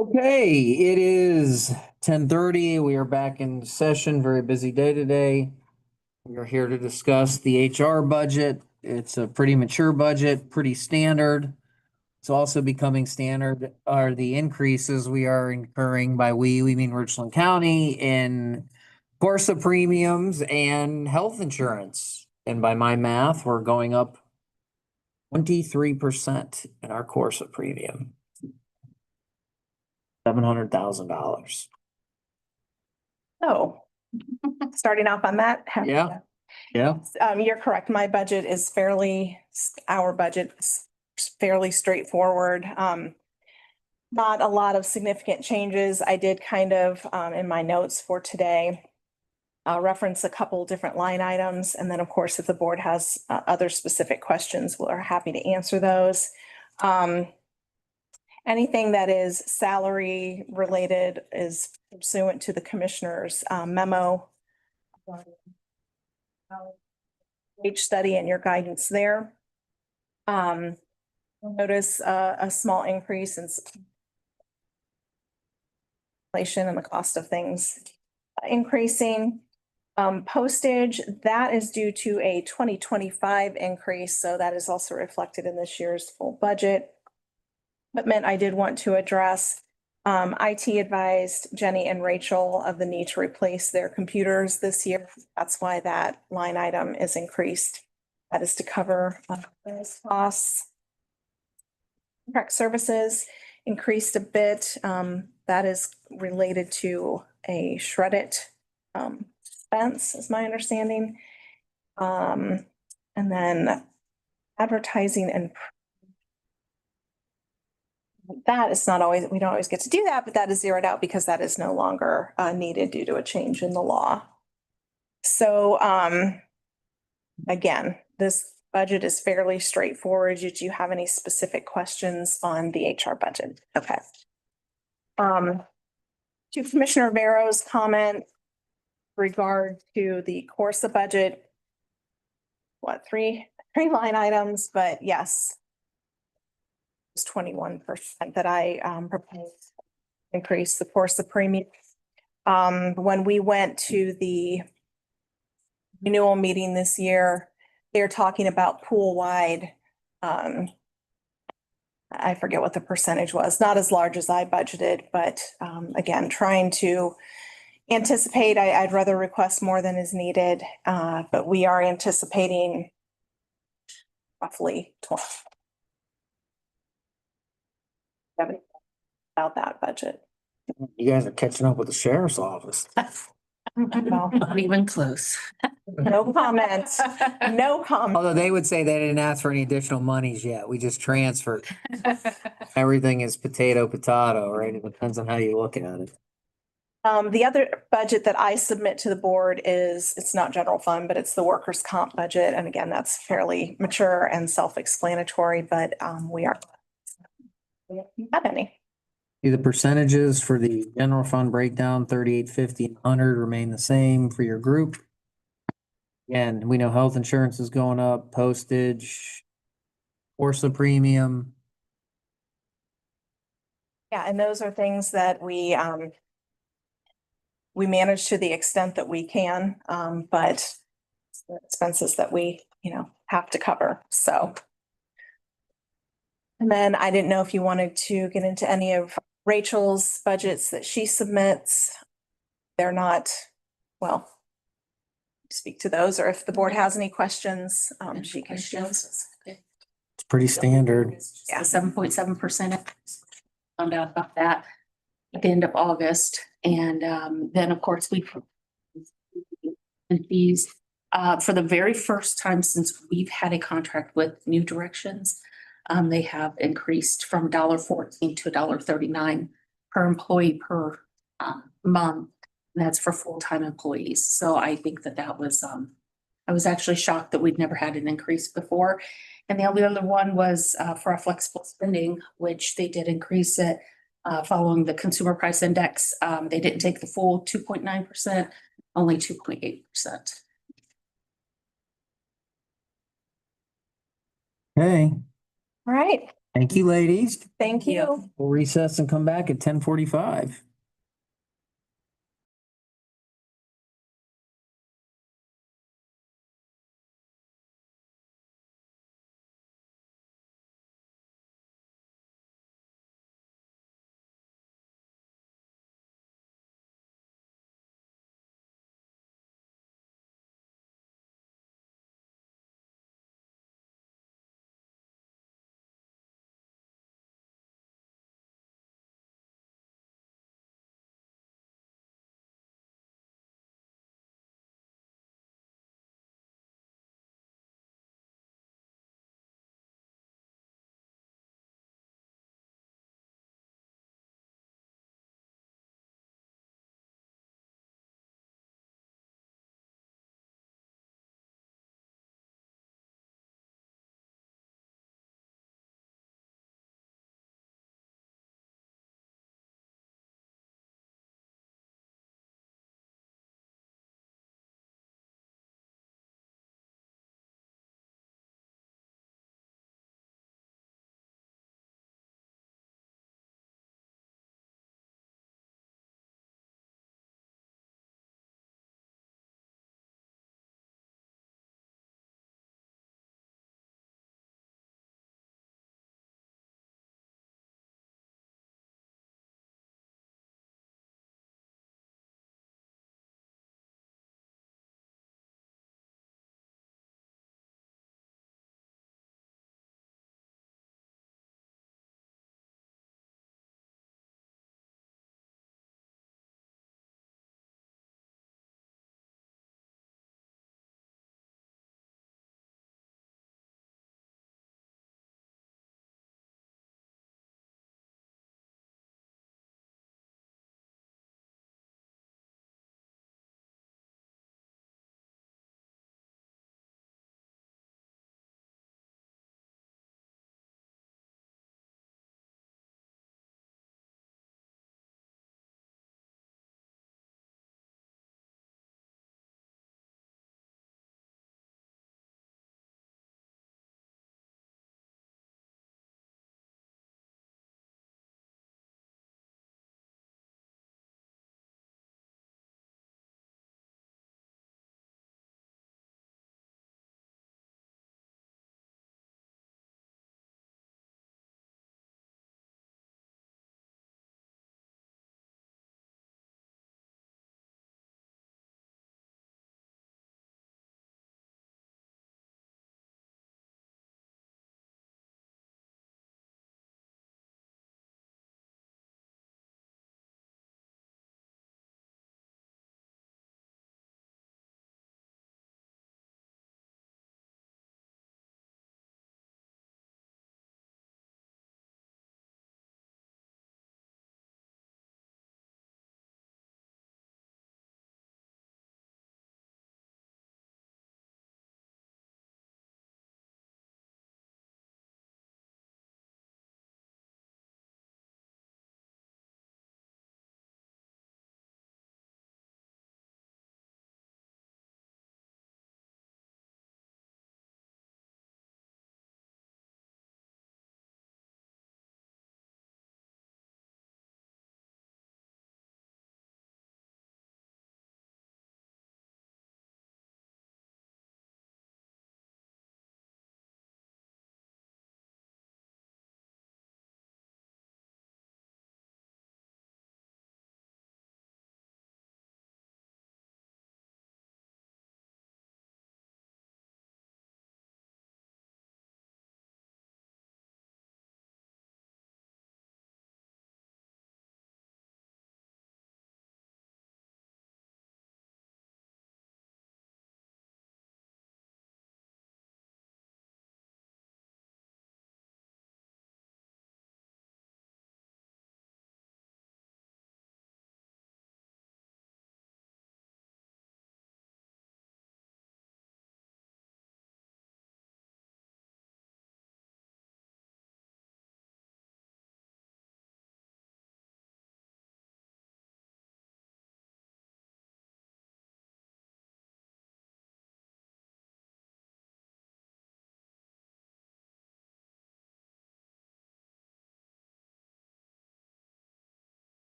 Okay, it is 10:30. We are back in session. Very busy day today. We are here to discuss the HR budget. It's a pretty mature budget, pretty standard. It's also becoming standard are the increases we are incurring by we mean Richland County in Corsa premiums and health insurance. And by my math, we're going up 23% in our Corsa premium. $700,000. Oh, starting off on that. Yeah. Yeah. You're correct. My budget is our budget is fairly straightforward. Not a lot of significant changes. I did kind of, in my notes for today, reference a couple different line items. And then, of course, if the board has other specific questions, we're happy to answer those. Anything that is salary related is pursuant to the commissioner's memo. Wage study and your guidance there. Notice a small increase in inflation and the cost of things increasing. Postage, that is due to a 2025 increase, so that is also reflected in this year's full budget. Equipment, I did want to address. IT advised Jenny and Rachel of the need to replace their computers this year. That's why that line item is increased. That is to cover those costs. Contract services increased a bit. That is related to a Shred-it expense, is my understanding. And then advertising and that is not always, we don't always get to do that, but that is zeroed out because that is no longer needed due to a change in the law. So again, this budget is fairly straightforward. Did you have any specific questions on the HR budget? Okay. To Commissioner Vero's comment regard to the Corsa budget, what, three line items, but yes. It's 21% that I proposed increase the Corsa premium. When we went to the renewal meeting this year, they're talking about pool-wide. I forget what the percentage was, not as large as I budgeted, but again, trying to anticipate, I'd rather request more than is needed, but we are anticipating roughly 12. About that budget. You guys are catching up with the sheriff's office. Not even close. No comment. No comment. Although they would say they didn't ask for any additional monies yet. We just transferred. Everything is potato, right? It depends on how you look at it. The other budget that I submit to the board is, it's not general fund, but it's the workers' comp budget. And again, that's fairly mature and self-explanatory, but we are. We don't have any. The percentages for the general fund breakdown, 38, 50, and 100 remain the same for your group. And we know health insurance is going up, postage, Corsa premium. Yeah, and those are things that we manage to the extent that we can, but expenses that we, have to cover, so. And then I didn't know if you wanted to get into any of Rachel's budgets that she submits. They're not, well, speak to those, or if the board has any questions, she can. It's pretty standard. Yeah, 7.7%. Found out about that at the end of August. And then, of course, and fees for the very first time since we've had a contract with New Directions. They have increased from $1.14 to $1.39 per employee per month. And that's for full-time employees. So I think that was, I was actually shocked that we'd never had an increase before. And the only other one was for our flexible spending, which they did increase it following the consumer price index. They didn't take the full 2.9%, only 2.8%. Okay. All right, Thank you, ladies. Thank you. We'll recess and come back at 10:45.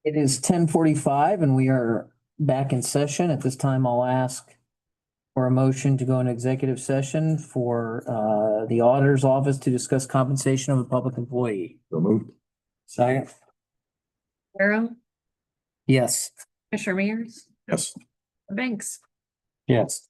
It is 10:45 and we are back in session. At this time, I'll ask for a motion to go into executive session for the auditor's office to discuss compensation of a public employee. So moved. Second. Arrow, Yes. Commissioner Mears, Yes. Banks. Yes.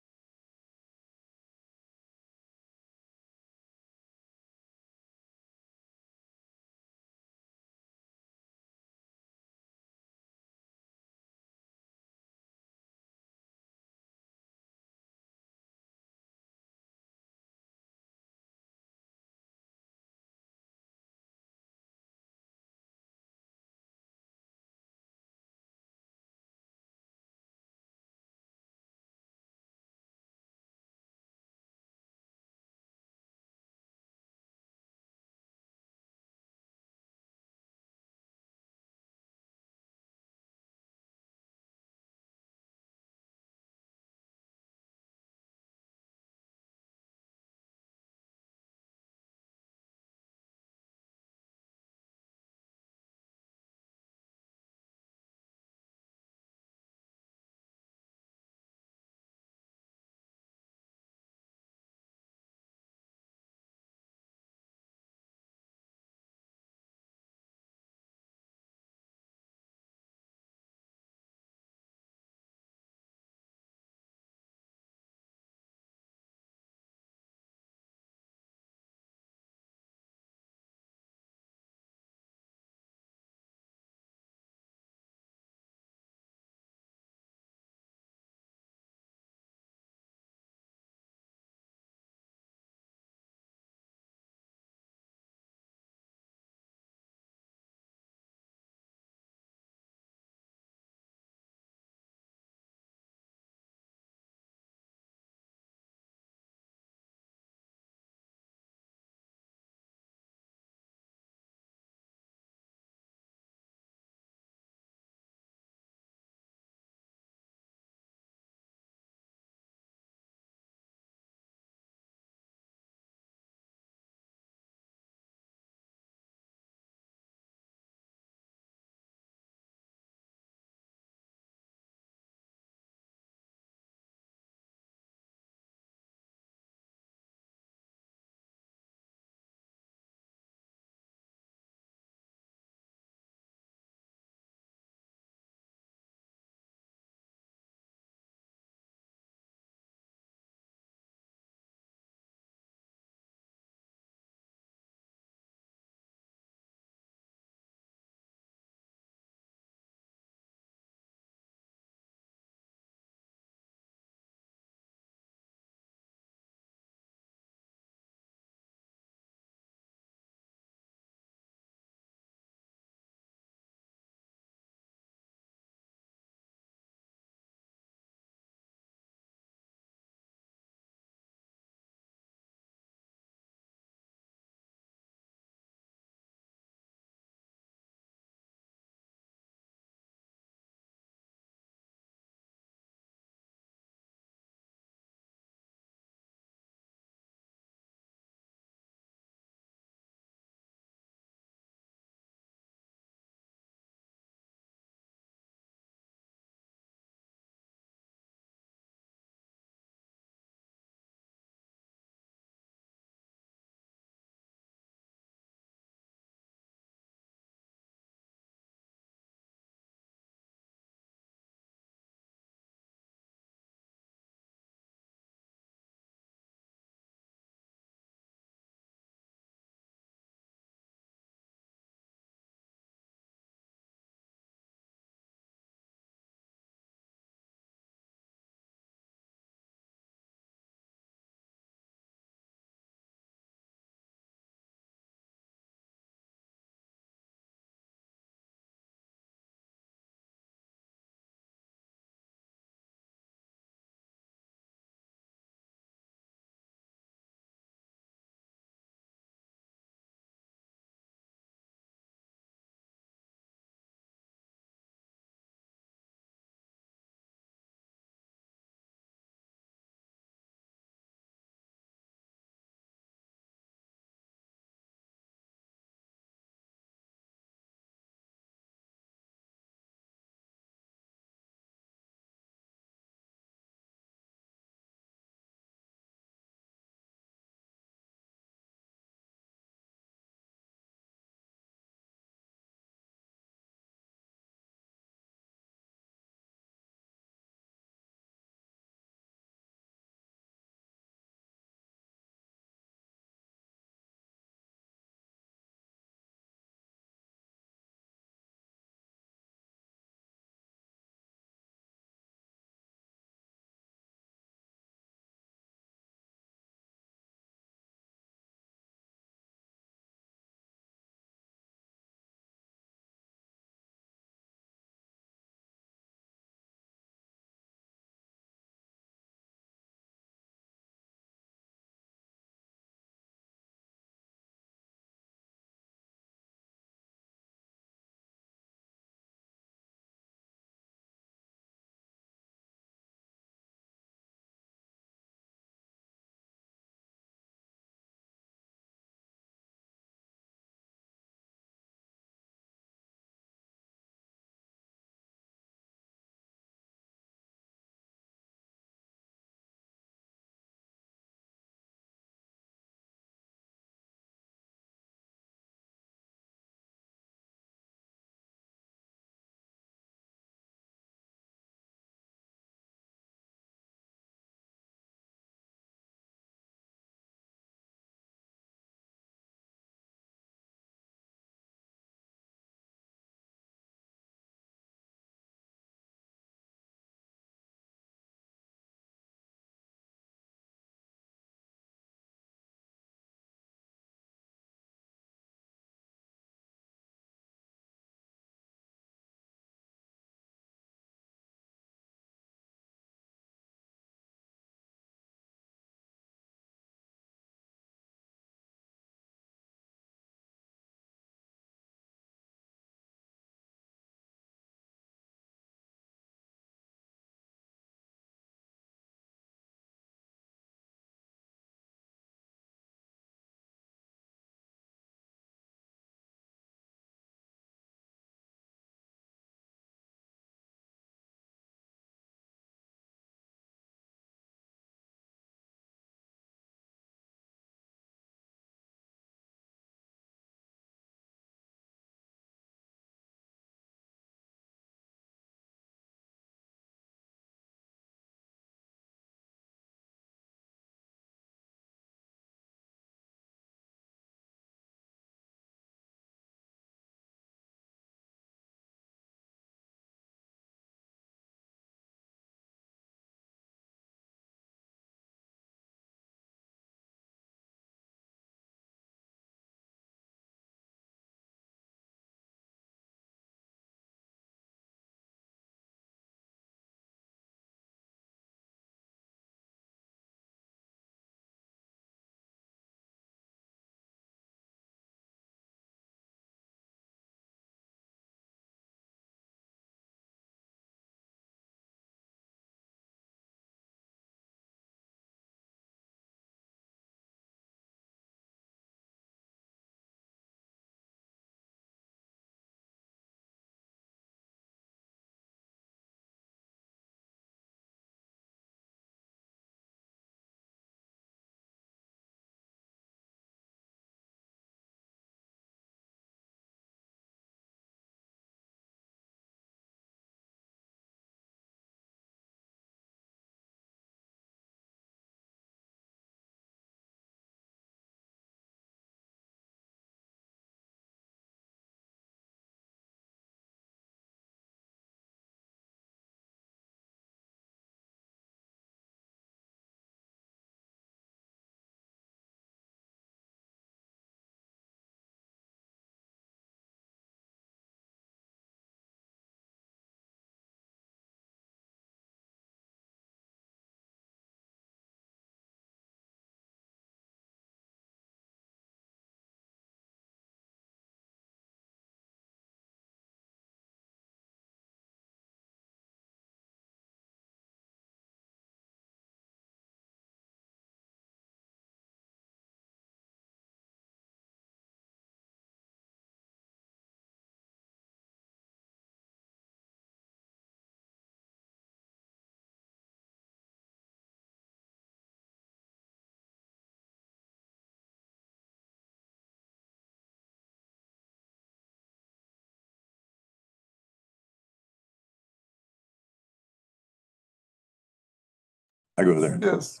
I go there. Yes.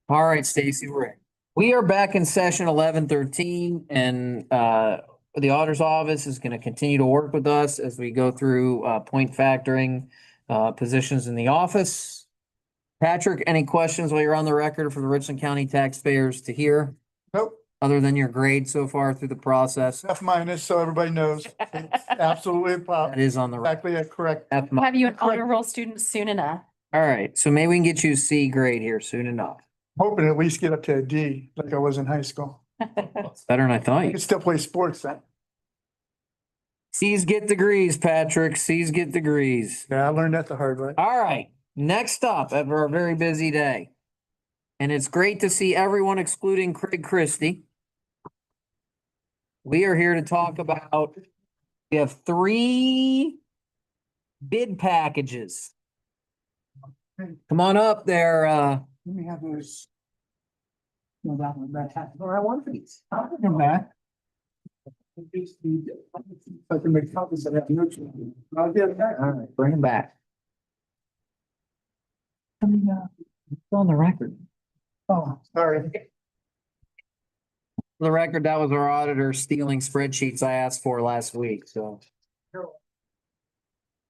All right, Stacy, we're in. We are back in session 11:13 and the auditor's office is going to continue to work with us as we go through point factoring positions in the office. Patrick, any questions while you're on the record for the Richland County taxpayers to hear? Nope. Other than your grade so far through the process? F minus, so everybody knows. It's absolutely That is on the exactly correct. F. Have you an honor roll student soon enough? All right, so maybe we can get you a C grade here soon enough. Hoping to at least get up to a D like I was in high school. Better than I thought. I you could still play sports then. C's get degrees, Patrick. C's get degrees. Yeah, I learned that the hard way. All right, next up after a very busy day. And it's great to see everyone excluding Craig Christie. We are here to talk about, we have 3 bid packages. Come on up there, Let me have those. No, that one, that hat, or I want these. I'll bring them back. If I can make copies of that. I'll get it back. all right, bring them back. It's on the record. Oh, sorry. For the record, that was our auditor stealing spreadsheets I asked for last week, so.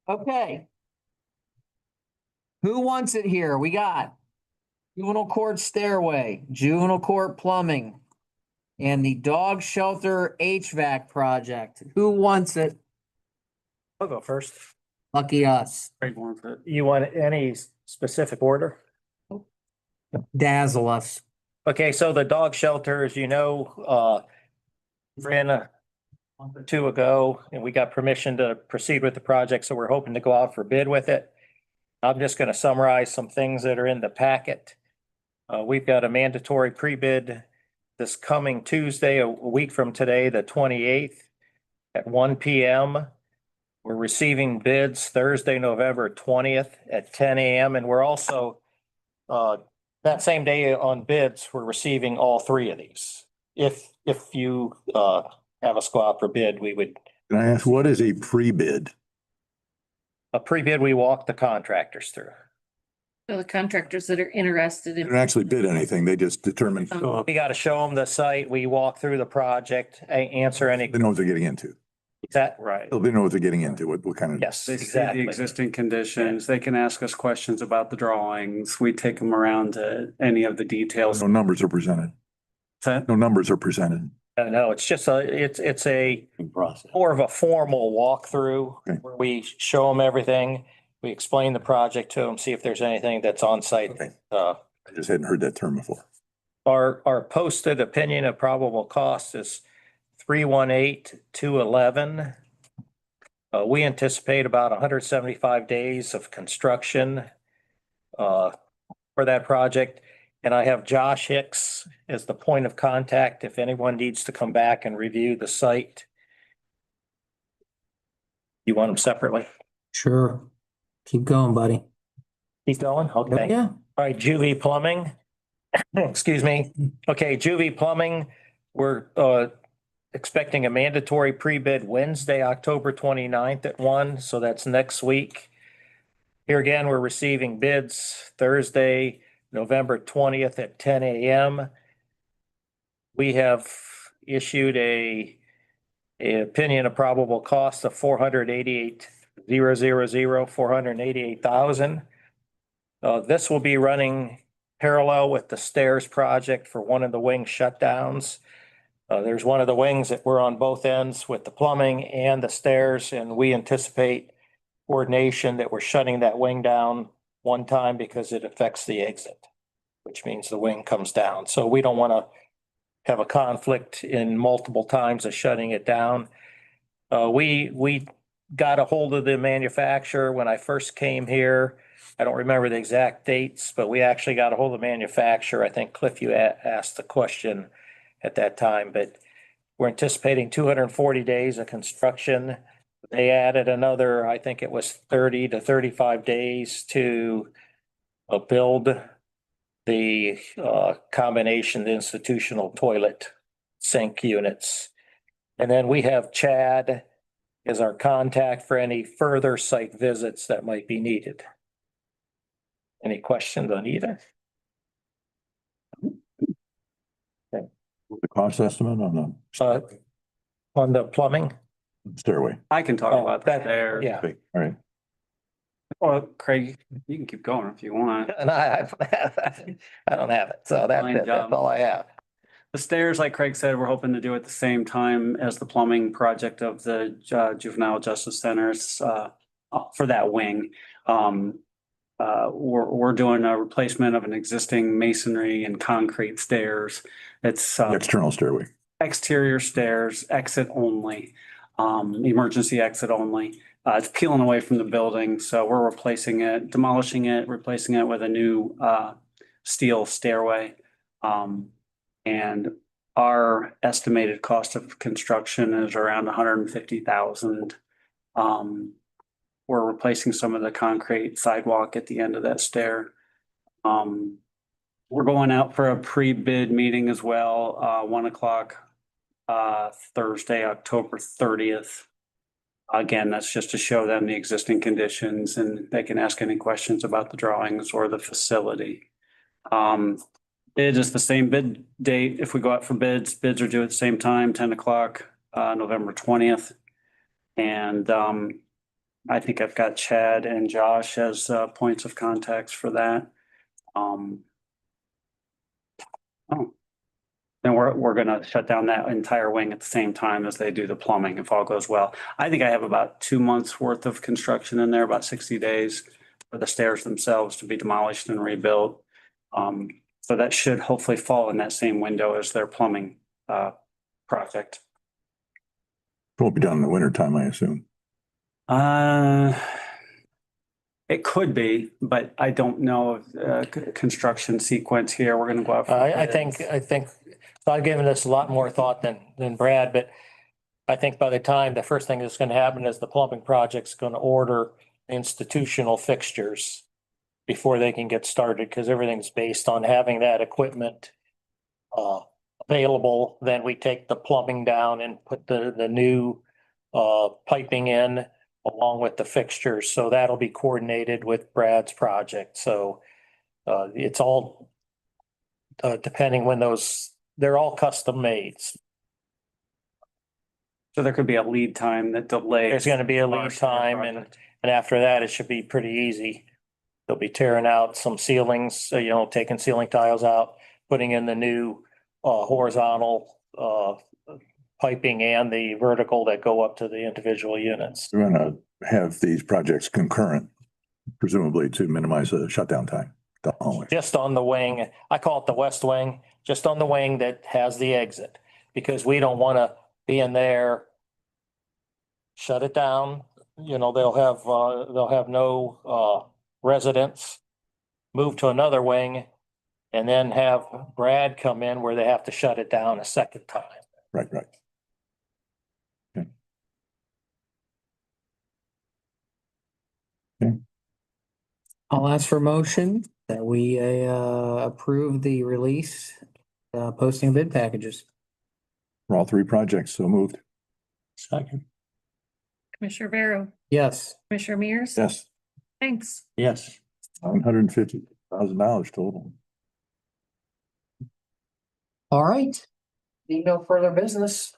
Okay. Who wants it here? We got juvenile court stairway, juvenile court plumbing, and the dog shelter HVAC project. Who wants it? I'll go first. Lucky us. You want any specific order? Dazzle us. Okay, so the dog shelter, as you know, ran a month or 2 ago, and we got permission to proceed with the project, so we're hoping to go out for bid with it. I'm just gonna summarize some things that are in the packet. We've got a mandatory pre-bid this coming Tuesday, a week from today, the 28th at 1 p.m. We're receiving bids Thursday, November 20th at 10 a.m. And we're also, that same day on bids, we're receiving all 3 of these. If you have us go out for bid, we would. Can I ask, what is a pre-bid? A pre-bid, we walk the contractors through. So the contractors that are interested They in. don't actually bid anything. They just determine, We got to show them the site. We walk through the project, answer any. they know what they're getting into. Is that right? They know what they're getting into, what kind of. Yes, They see the exactly. existing conditions. They can ask us questions about the drawings. We take them around to any of the details. No numbers are presented. That- No numbers are presented. No, it's just it's a Process. more of a formal walkthrough Okay. where we show them everything. We explain the project to them, see if there's anything that's on site. Okay. I just hadn't heard that term before. Our posted opinion of probable cost is 318,211. We anticipate about 175 days of construction for that project. And I have Josh Hicks as the point of contact if anyone needs to come back and review the site. You want them separately? Sure. Keep going, buddy. Keep going? Okay. Yeah. All right, Juvie Plumbing. Excuse me. Okay, Juvie Plumbing, we're expecting a mandatory pre-bid Wednesday, October 29th at 1, so that's next week. Here again, we're receiving bids Thursday, November 20th at 10 a.m. We have issued a opinion of probable cost of 488,000. This will be running parallel with the stairs project for one of the wing shutdowns. There's one of the wings that we're on both ends with the plumbing and the stairs, and we anticipate coordination that we're shutting that wing down one time because it affects the exit, which means the wing comes down. So we don't want to have a conflict in multiple times of shutting it down. We got a hold of the manufacturer when I first came here. I don't remember the exact dates, but we actually got a hold of the manufacturer. I think Cliff, you asked the question at that time, but we're anticipating 240 days of construction. They added another, I think it was 30 to 35 days to build the combination institutional toilet sink units. And then we have Chad as our contact for any further site visits that might be needed. Any questions on either? The cost estimate on Uh, on the plumbing? the stairway. I can talk Oh, about that- that there. Yeah, Okay, all right. Well, Craig, you can keep going if you want. and I don't have it, so Fine that's job. all I have. The stairs, like Craig said, we're hoping to do at the same time as the plumbing project of the juvenile justice centers for that wing. We're doing a replacement of an existing masonry and concrete stairs. It's The external stairway. exterior stairs, exit only, emergency exit only. It's peeling away from the building, so we're replacing it, demolishing it, replacing it with a new steel stairway. And our estimated cost of construction is around 150,000. We're replacing some of the concrete sidewalk at the end of that stair. We're going out for a pre-bid meeting as well, 1:00 Thursday, October 30th. Again, that's just to show them the existing conditions and they can ask any questions about the drawings or the facility. It is the same bid date. If we go out for bids, bids are due at the same time, 10:00, November 20th. And I think I've got Chad and Josh as points of contacts for that. Then we're gonna shut down that entire wing at the same time as they do the plumbing, if all goes well. I think I have about 2 months worth of construction in there, about 60 days for the stairs themselves to be demolished and rebuilt. So that should hopefully fall in that same window as their plumbing project. Won't be done in the winter time, I assume. It could be, but I don't know of construction sequence here. We're gonna go out. for I bids. think, so I've given this a lot more thought than Brad, but I think by the time, the first thing that's gonna happen is the plumbing project's gonna order institutional fixtures before they can get started, because everything's based on having that equipment available. Then we take the plumbing down and put the new piping in along with the fixtures. So that'll be coordinated with Brad's project. So it's all depending when they're all custom made. So there could be a lead time that delays. There's gonna be a our lead stair time project. and after that, it should be pretty easy. They'll be tearing out some ceilings, taking ceiling tiles out, putting in the new horizontal piping and the vertical that go up to the individual units. We're gonna have these projects concurrent, presumably to minimize the shutdown time. Always. Just on the wing, I call it the west wing, just on the wing that has the exit, because we don't want to be in there. Shut it down, they'll have no residents. Move to another wing and then have Brad come in where they have to shut it down a second time. Right. Okay. I'll ask for a motion that we approve the release, posting of bid packages. For all three projects, so moved. Second. Commissioner Barrow, Yes. Commissioner Mears. Yes, Thanks. Yes. $950,000 total. All right. Need no further business.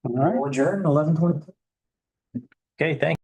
All right. We'll adjourn 11:20. Okay, thank you.